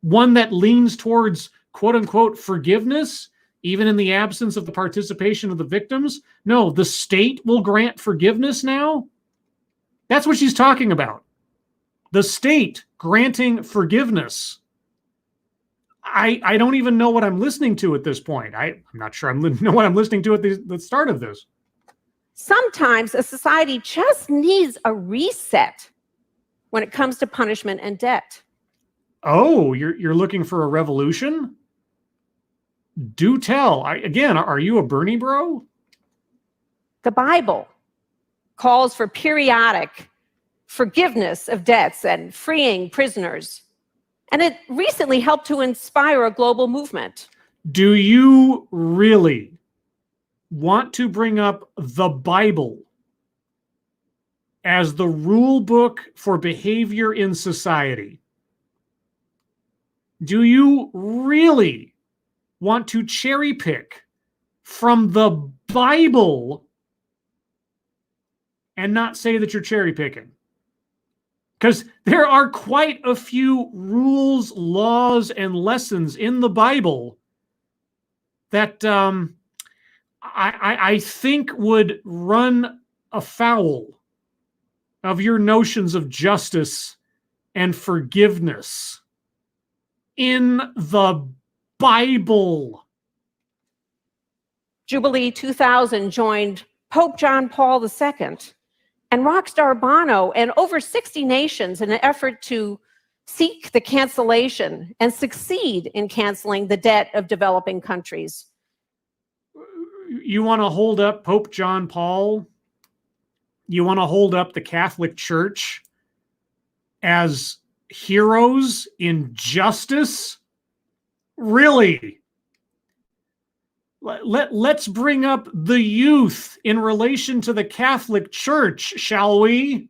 One that leans towards quote unquote forgiveness, even in the absence of the participation of the victims? No, the state will grant forgiveness now? That's what she's talking about. The state granting forgiveness. I don't even know what I'm listening to at this point. I'm not sure I know what I'm listening to at the start of this. Sometimes a society just needs a reset when it comes to punishment and debt. Oh, you're looking for a revolution? Do tell. Again, are you a Bernie bro? The Bible calls for periodic forgiveness of debts and freeing prisoners. And it recently helped to inspire a global movement. Do you really want to bring up the Bible as the rule book for behavior in society? Do you really want to cherry pick from the Bible and not say that you're cherry picking? Because there are quite a few rules, laws, and lessons in the Bible that I think would run afoul of your notions of justice and forgiveness in the Bible. Jubilee 2000 joined Pope John Paul II and rockstar Bono and over 60 nations in an effort to seek the cancellation and succeed in canceling the debt of developing countries. You want to hold up Pope John Paul? You want to hold up the Catholic Church as heroes in justice? Really? Let's bring up the youth in relation to the Catholic Church, shall we?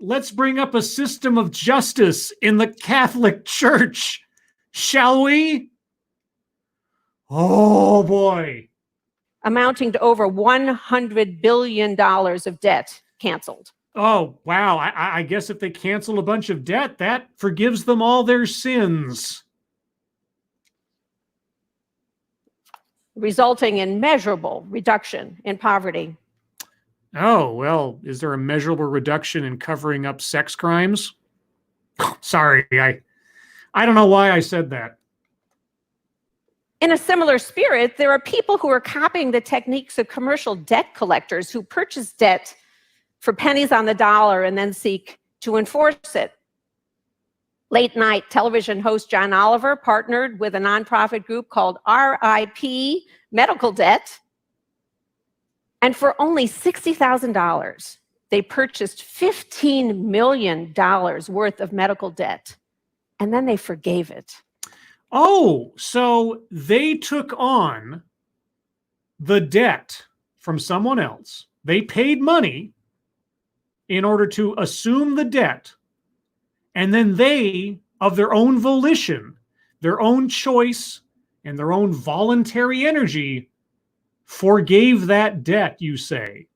Let's bring up a system of justice in the Catholic Church, shall we? Oh, boy. Amounting to over $100 billion of debt canceled. Oh, wow. I guess if they cancel a bunch of debt, that forgives them all their sins. Resulting in measurable reduction in poverty. Oh, well, is there a measurable reduction in covering up sex crimes? Sorry, I don't know why I said that. In a similar spirit, there are people who are copying the techniques of commercial debt collectors who purchase debt for pennies on the dollar and then seek to enforce it. Late night television host John Oliver partnered with a nonprofit group called RIP Medical Debt. And for only $60,000, they purchased $15 million worth of medical debt. And then they forgave it. Oh, so they took on the debt from someone else. They paid money in order to assume the debt. And then they, of their own volition, their own choice, and their own voluntary energy, forgave that debt, you say.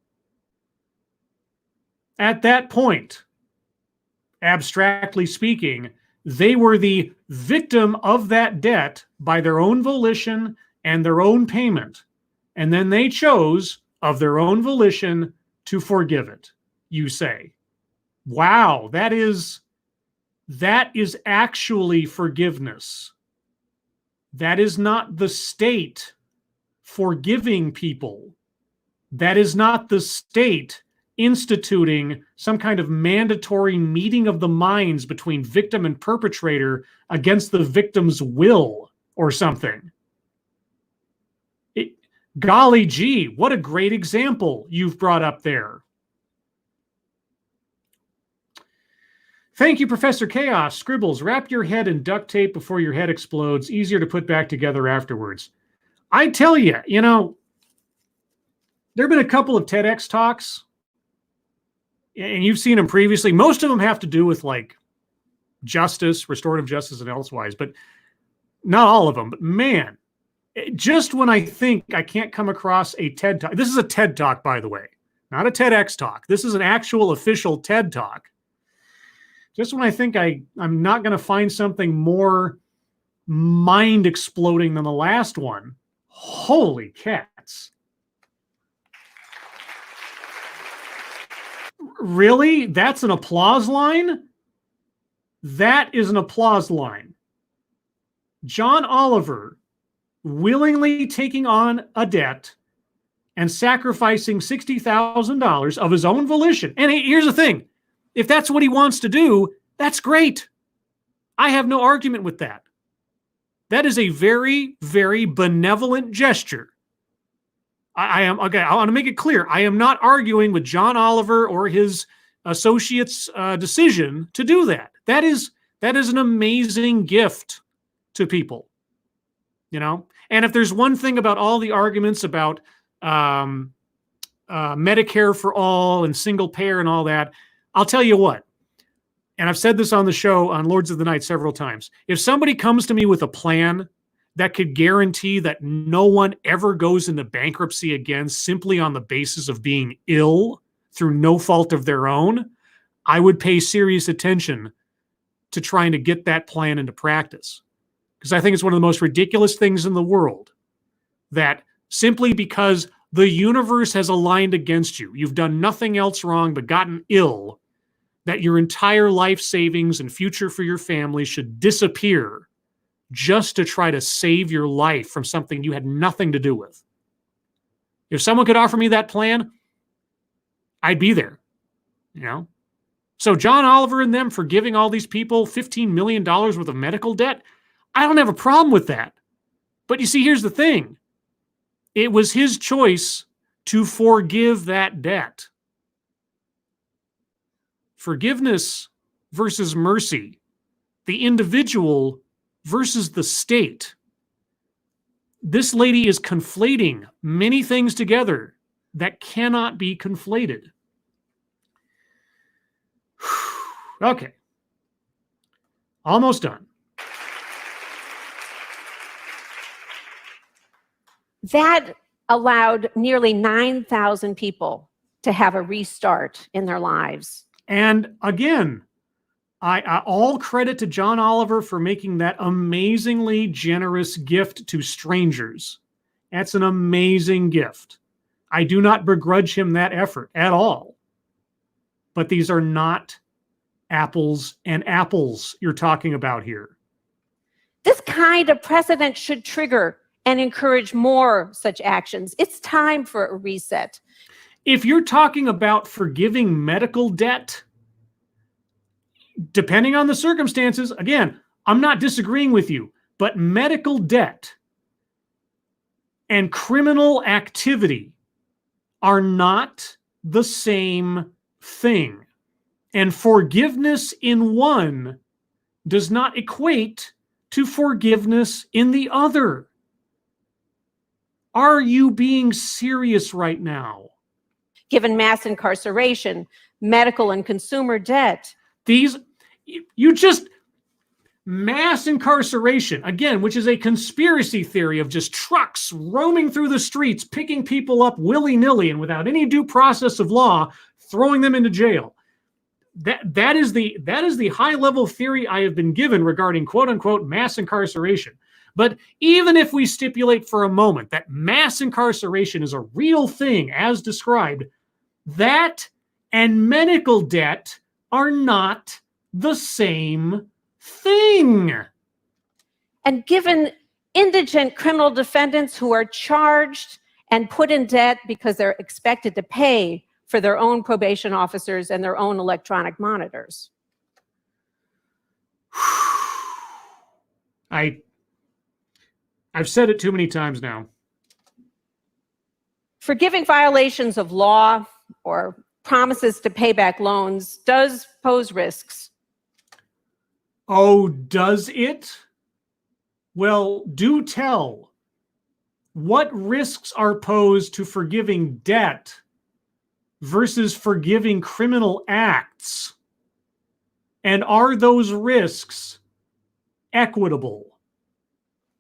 At that point, abstractly speaking, they were the victim of that debt by their own volition and their own payment. And then they chose, of their own volition, to forgive it, you say. Wow, that is actually forgiveness. That is not the state forgiving people. That is not the state instituting some kind of mandatory meeting of the minds between victim and perpetrator against the victim's will or something. Golly gee, what a great example you've brought up there. Thank you, Professor Chaos. Scribbles, wrap your head in duct tape before your head explodes. Easier to put back together afterwards. I tell you, there have been a couple of TEDx talks, and you've seen them previously. Most of them have to do with like justice, restorative justice, and elsewise, but not all of them. But man, just when I think I can't come across a TED talk, this is a TED talk, by the way, not a TEDx talk. This is an actual official TED talk. Just when I think I'm not going to find something more mind exploding than the last one. Holy cats. Really? That's an applause line? That is an applause line. John Oliver willingly taking on a debt and sacrificing $60,000 of his own volition. And here's the thing. If that's what he wants to do, that's great. I have no argument with that. That is a very, very benevolent gesture. I want to make it clear. I am not arguing with John Oliver or his associates' decision to do that. That is an amazing gift to people, you know? And if there's one thing about all the arguments about Medicare for all and single payer and all that, I'll tell you what, and I've said this on the show on Lords of the Night several times, if somebody comes to me with a plan that could guarantee that no one ever goes into bankruptcy again simply on the basis of being ill through no fault of their own, I would pay serious attention to trying to get that plan into practice. Because I think it's one of the most ridiculous things in the world that simply because the universe has aligned against you, you've done nothing else wrong but gotten ill, that your entire life savings and future for your family should disappear just to try to save your life from something you had nothing to do with. If someone could offer me that plan, I'd be there, you know? So John Oliver and them forgiving all these people $15 million worth of medical debt, I don't have a problem with that. But you see, here's the thing. It was his choice to forgive that debt. Forgiveness versus mercy, the individual versus the state. This lady is conflating many things together that cannot be conflated. Okay. Almost done. That allowed nearly 9,000 people to have a restart in their lives. And again, I all credit to John Oliver for making that amazingly generous gift to strangers. That's an amazing gift. I do not begrudge him that effort at all. But these are not apples and apples you're talking about here. This kind of precedent should trigger and encourage more such actions. It's time for a reset. If you're talking about forgiving medical debt, depending on the circumstances, again, I'm not disagreeing with you, but medical debt and criminal activity are not the same thing. And forgiveness in one does not equate to forgiveness in the other. Are you being serious right now? Given mass incarceration, medical and consumer debt. Mass incarceration, again, which is a conspiracy theory of just trucks roaming through the streets, picking people up willy-nilly and without any due process of law, throwing them into jail. That is the high-level theory I have been given regarding quote-unquote mass incarceration. But even if we stipulate for a moment that mass incarceration is a real thing as described, that and medical debt are not the same thing. And given indigent criminal defendants who are charged and put in debt because they're expected to pay for their own probation officers and their own electronic monitors. I've said it too many times now. Forgiving violations of law or promises to pay back loans does pose risks. Oh, does it? Well, do tell. What risks are posed to forgiving debt versus forgiving criminal acts? And are those risks equitable?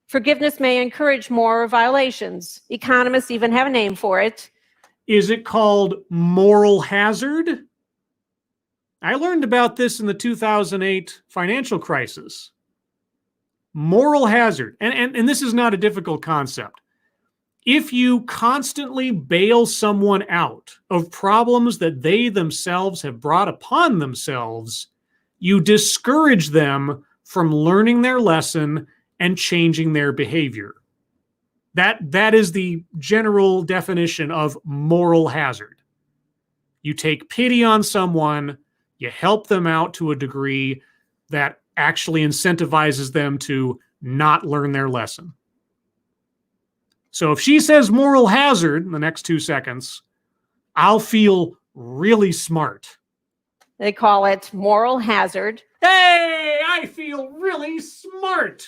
Forgiveness may encourage more violations. Economists even have a name for it, Is it called moral hazard? I learned about this in the 2008 financial crisis. Moral hazard. And this is not a difficult concept. If you constantly bail someone out of problems that they themselves have brought upon themselves, you discourage them from learning their lesson and changing their behavior. That is the general definition of moral hazard. You take pity on someone, you help them out to a degree that actually incentivizes them to not learn their lesson. So if she says moral hazard in the next 2 seconds, I'll feel really smart. They call it moral hazard. Hey, I feel really smart.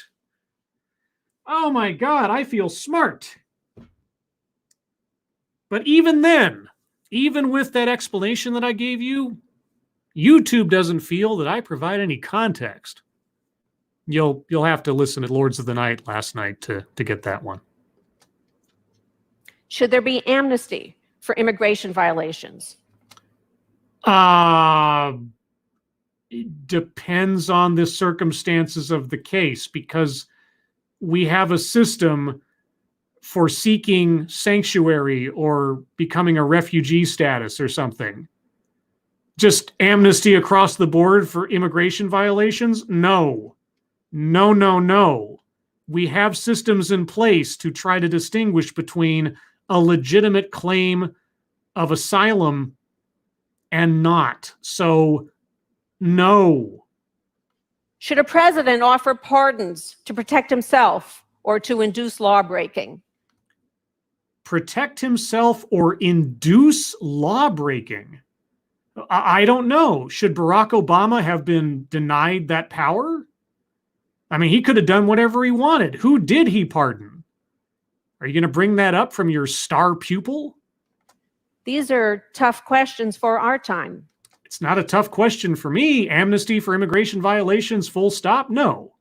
Oh my God, I feel smart. But even then, even with that explanation that I gave you, YouTube doesn't feel that I provide any context. You'll have to listen to Lords of the Night last night to get that one. Should there be amnesty for immigration violations? It depends on the circumstances of the case, because we have a system for seeking sanctuary or becoming a refugee status or something. Just amnesty across the board for immigration violations? No. No, no, no. We have systems in place to try to distinguish between a legitimate claim of asylum and not. So, no. Should a president offer pardons to protect himself or to induce lawbreaking? Protect himself or induce lawbreaking? I don't know. Should Barack Obama have been denied that power? I mean, he could have done whatever he wanted. Who did he pardon? Are you going to bring that up from your star pupil? These are tough questions for our time. It's not a tough question for me. Amnesty for immigration violations, full stop? No.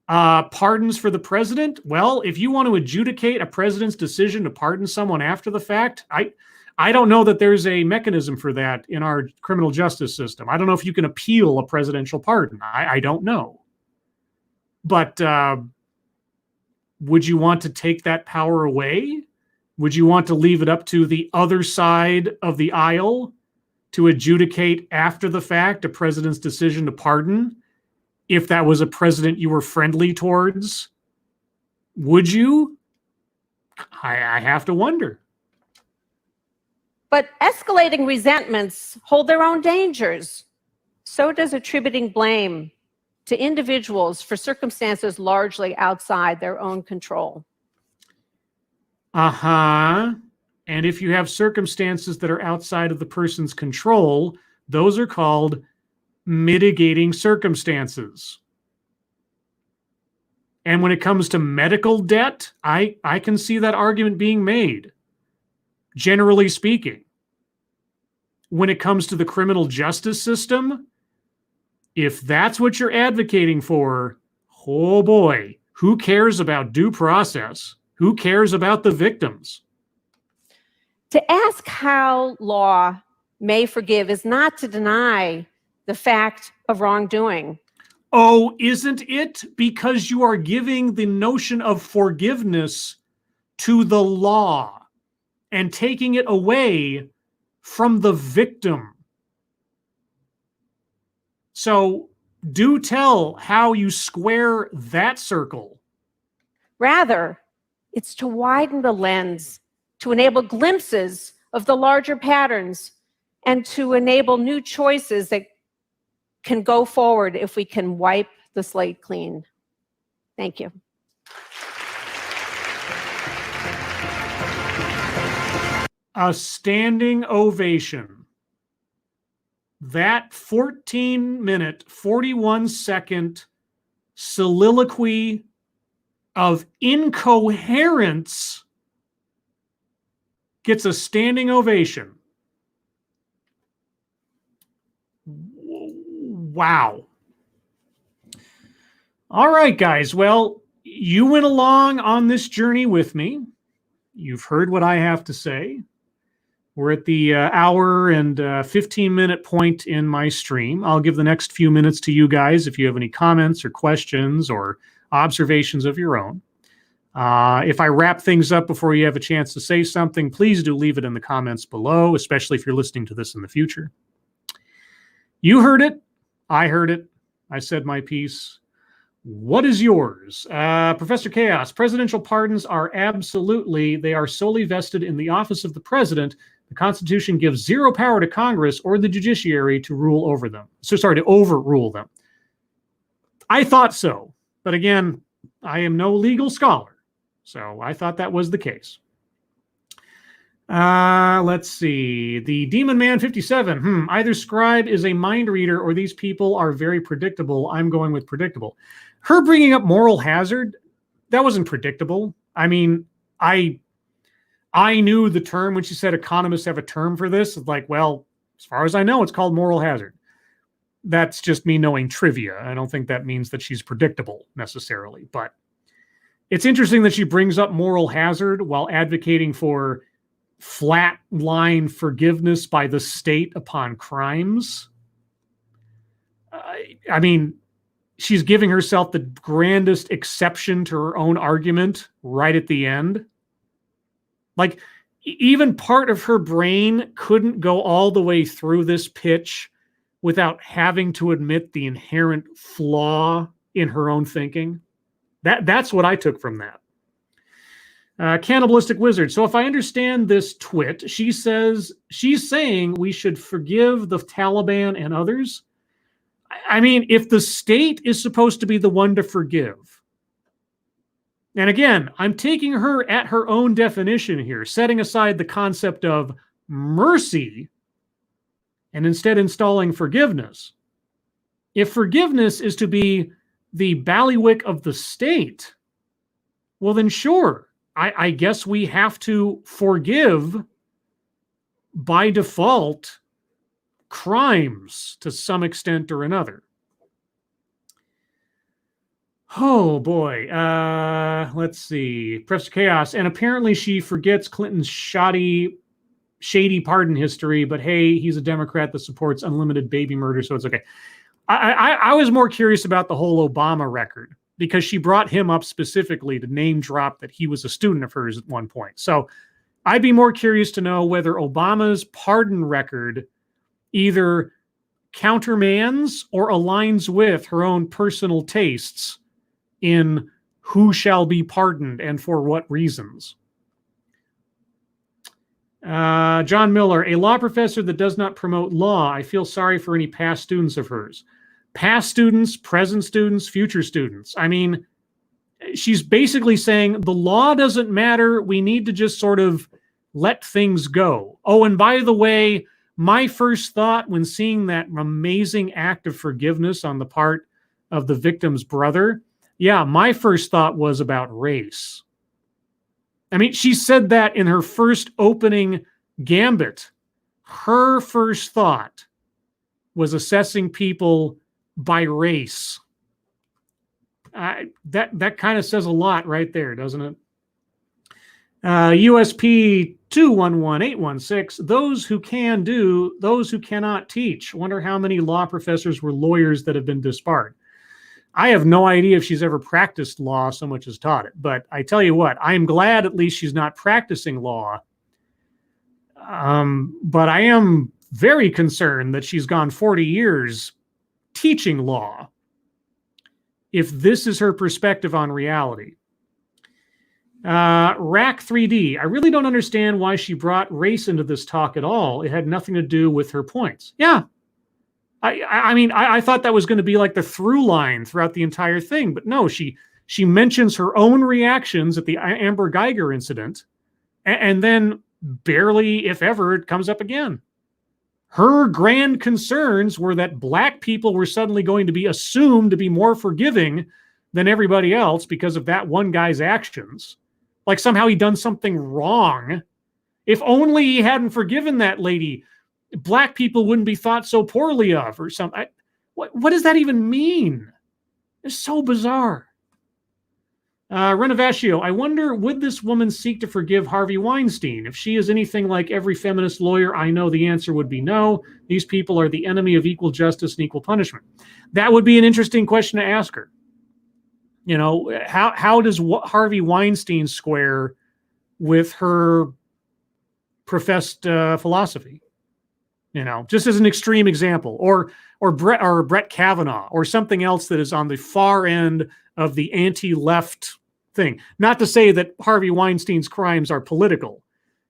Pardons for the president? Well, if you want to adjudicate a president's decision to pardon someone after the fact, I don't know that there's a mechanism for that in our criminal justice system. I don't know if you can appeal a presidential pardon. I don't know. But would you want to take that power away? Would you want to leave it up to the other side of the aisle to adjudicate after the fact a president's decision to pardon? If that was a president you were friendly towards, would you? I have to wonder. But escalating resentments hold their own dangers. So does attributing blame to individuals for circumstances largely outside their own control. And if you have circumstances that are outside of the person's control, those are called mitigating circumstances. And when it comes to medical debt, I can see that argument being made, generally speaking. When it comes to the criminal justice system, if that's what you're advocating for, oh boy, who cares about due process? Who cares about the victims? To ask how law may forgive is not to deny the fact of wrongdoing. Oh, isn't it? Because you are giving the notion of forgiveness to the law and taking it away from the victim. So do tell how you square that circle. Rather, it's to widen the lens, to enable glimpses of the larger patterns, and to enable new choices that can go forward if we can wipe the slate clean. Thank you. A standing ovation. That 14-minute, 41-second soliloquy of incoherence gets a standing ovation. Wow. All right, guys. Well, you went along on this journey with me. You've heard what I have to say. We're at the hour and 15-minute point in my stream. I'll give the next few minutes to you guys if you have any comments or questions or observations of your own. If I wrap things up before you have a chance to say something, please do leave it in the comments below, especially if you're listening to this in the future. You heard it. I heard it. I said my piece. What is yours? Professor Chaos, presidential pardons are they are solely vested in the office of the president. The Constitution gives zero power to Congress or the judiciary to rule over them. To overrule them. I thought so. But again, I am no legal scholar. So I thought that was the case. Let's see. The Demon Man 57. Either Scribe is a mind reader or these people are very predictable. I'm going with predictable. Her bringing up moral hazard, that wasn't predictable. I mean, I knew the term when she said economists have a term for this. It's like, well, as far as I know, it's called moral hazard. That's just me knowing trivia. I don't think that means that she's predictable necessarily. But it's interesting that she brings up moral hazard while advocating for flat line forgiveness by the state upon crimes. I mean, she's giving herself the grandest exception to her own argument right at the end. Like, even part of her brain couldn't go all the way through this pitch without having to admit the inherent flaw in her own thinking. That's what I took from that. Cannibalistic Wizard. So if I understand this twit, she's saying we should forgive the Taliban and others. I mean, if the state is supposed to be the one to forgive, and again, I'm taking her at her own definition here, setting aside the concept of mercy and instead installing forgiveness. If forgiveness is to be the bailiwick of the state, well then sure, I guess we have to forgive by default crimes to some extent or another. Oh boy. Let's see. Professor Chaos. And apparently she forgets Clinton's shady pardon history, but hey, he's a Democrat that supports unlimited baby murder, so it's okay. I was more curious about the whole Obama record because she brought him up specifically to name drop that he was a student of hers at one point. So I'd be more curious to know whether Obama's pardon record either countermands or aligns with her own personal tastes in who shall be pardoned and for what reasons. John Miller, a law professor that does not promote law. I feel sorry for any past students of hers. Past students, present students, future students. I mean, she's basically saying the law doesn't matter. We need to just sort of let things go. Oh, and by the way, my first thought when seeing that amazing act of forgiveness on the part of the victim's brother, yeah, my first thought was about race. I mean, she said that in her first opening gambit. Her first thought was assessing people by race. That kind of says a lot right there, doesn't it? USP 211816, those who can do, those who cannot teach. Wonder how many law professors were lawyers that have been disbarred. I have no idea if she's ever practiced law so much as taught it. But I tell you what, I'm glad at least she's not practicing law. But I am very concerned that she's gone 40 years teaching law, if this is her perspective on reality. Rack 3D, I really don't understand why she brought race into this talk at all. It had nothing to do with her points. Yeah. I mean, I thought that was going to be like the through line throughout the entire thing, but no, she mentions her own reactions at the Amber Geiger incident, and then barely, if ever, it comes up again. Her grand concerns were that black people were suddenly going to be assumed to be more forgiving than everybody else because of that one guy's actions. Like somehow he done something wrong. If only he hadn't forgiven that lady, black people wouldn't be thought so poorly of or something. What does that even mean? It's so bizarre. Renovaccio, I wonder, would this woman seek to forgive Harvey Weinstein? If she is anything like every feminist lawyer I know, the answer would be no. These people are the enemy of equal justice and equal punishment. That would be an interesting question to ask her. You know, how does Harvey Weinstein square with her professed philosophy? You know, just as an extreme example, or Brett Kavanaugh, or something else that is on the far end of the anti-left thing. Not to say that Harvey Weinstein's crimes are political.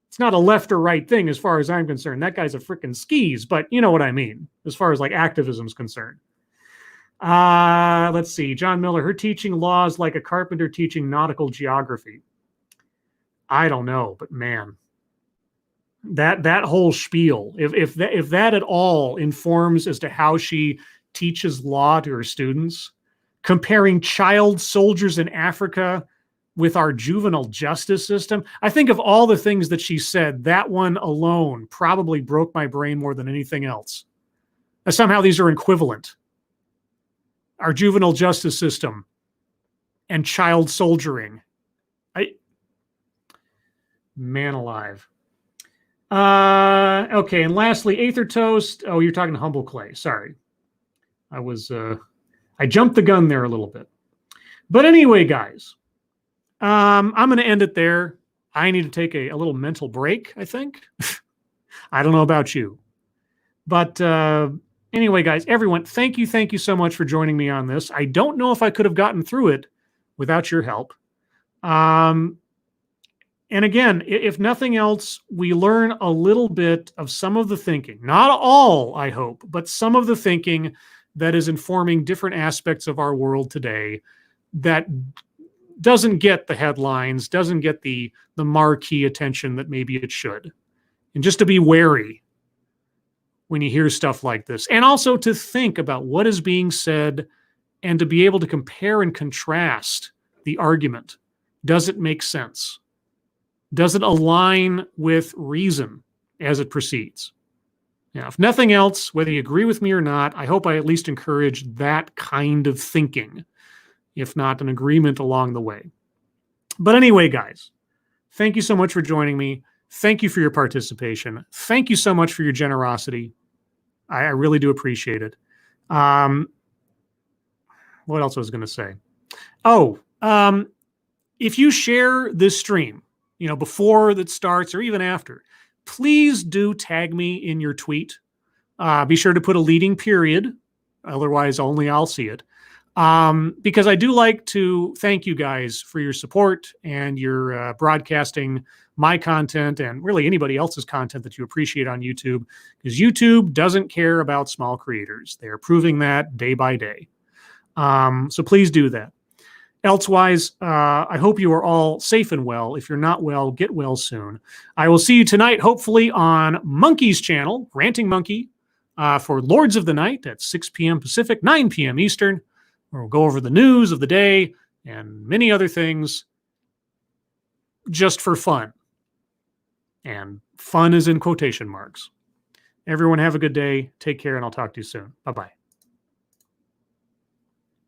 It's not a left or right thing as far as I'm concerned. That guy's a freaking skis, but you know what I mean, as far as like activism is concerned. Let's see. John Miller, her teaching law is like a carpenter teaching nautical geography. I don't know, but man, that whole spiel, if that at all informs as to how she teaches law to her students, comparing child soldiers in Africa with our juvenile justice system, I think of all the things that she said, that one alone probably broke my brain more than anything else. Somehow these are equivalent. Our juvenile justice system and child soldiering. Man alive. Okay, and lastly, Aether Toast. Oh, you're talking to Humble Clay. Sorry. I jumped the gun there a little bit. But anyway, guys, I'm going to end it there. I need to take a little mental break, I think. I don't know about you. But anyway, guys, everyone, thank you so much for joining me on this. I don't know if I could have gotten through it without your help. And again, if nothing else, we learn a little bit of some of the thinking, not all, I hope, but some of the thinking that is informing different aspects of our world today that doesn't get the headlines, doesn't get the marquee attention that maybe it should. And just to be wary when you hear stuff like this, and also to think about what is being said and to be able to compare and contrast the argument. Does it make sense? Does it align with reason as it proceeds? Now, if nothing else, whether you agree with me or not, I hope I at least encourage that kind of thinking, if not an agreement along the way. But anyway, guys, thank you so much for joining me. Thank you for your participation. Thank you so much for your generosity. I really do appreciate it. What else was I going to say? Oh, if you share this stream, you know, before that starts or even after, please do tag me in your tweet. Be sure to put a leading period. Otherwise, only I'll see it. Because I do like to thank you guys for your support and your broadcasting my content and really anybody else's content that you appreciate on YouTube, because YouTube doesn't care about small creators. They're proving that day by day. So please do that. Elsewise, I hope you are all safe and well. If you're not well, get well soon. I will see you tonight, hopefully, on Monkey's channel, Ranting Monkey, for Lords of the Night at 6 p.m. Pacific, 9 p.m. Eastern, where we'll go over the news of the day and many other things just for fun. And fun is in quotation marks. Everyone have a good day. Take care, and I'll talk to you soon. Bye-bye.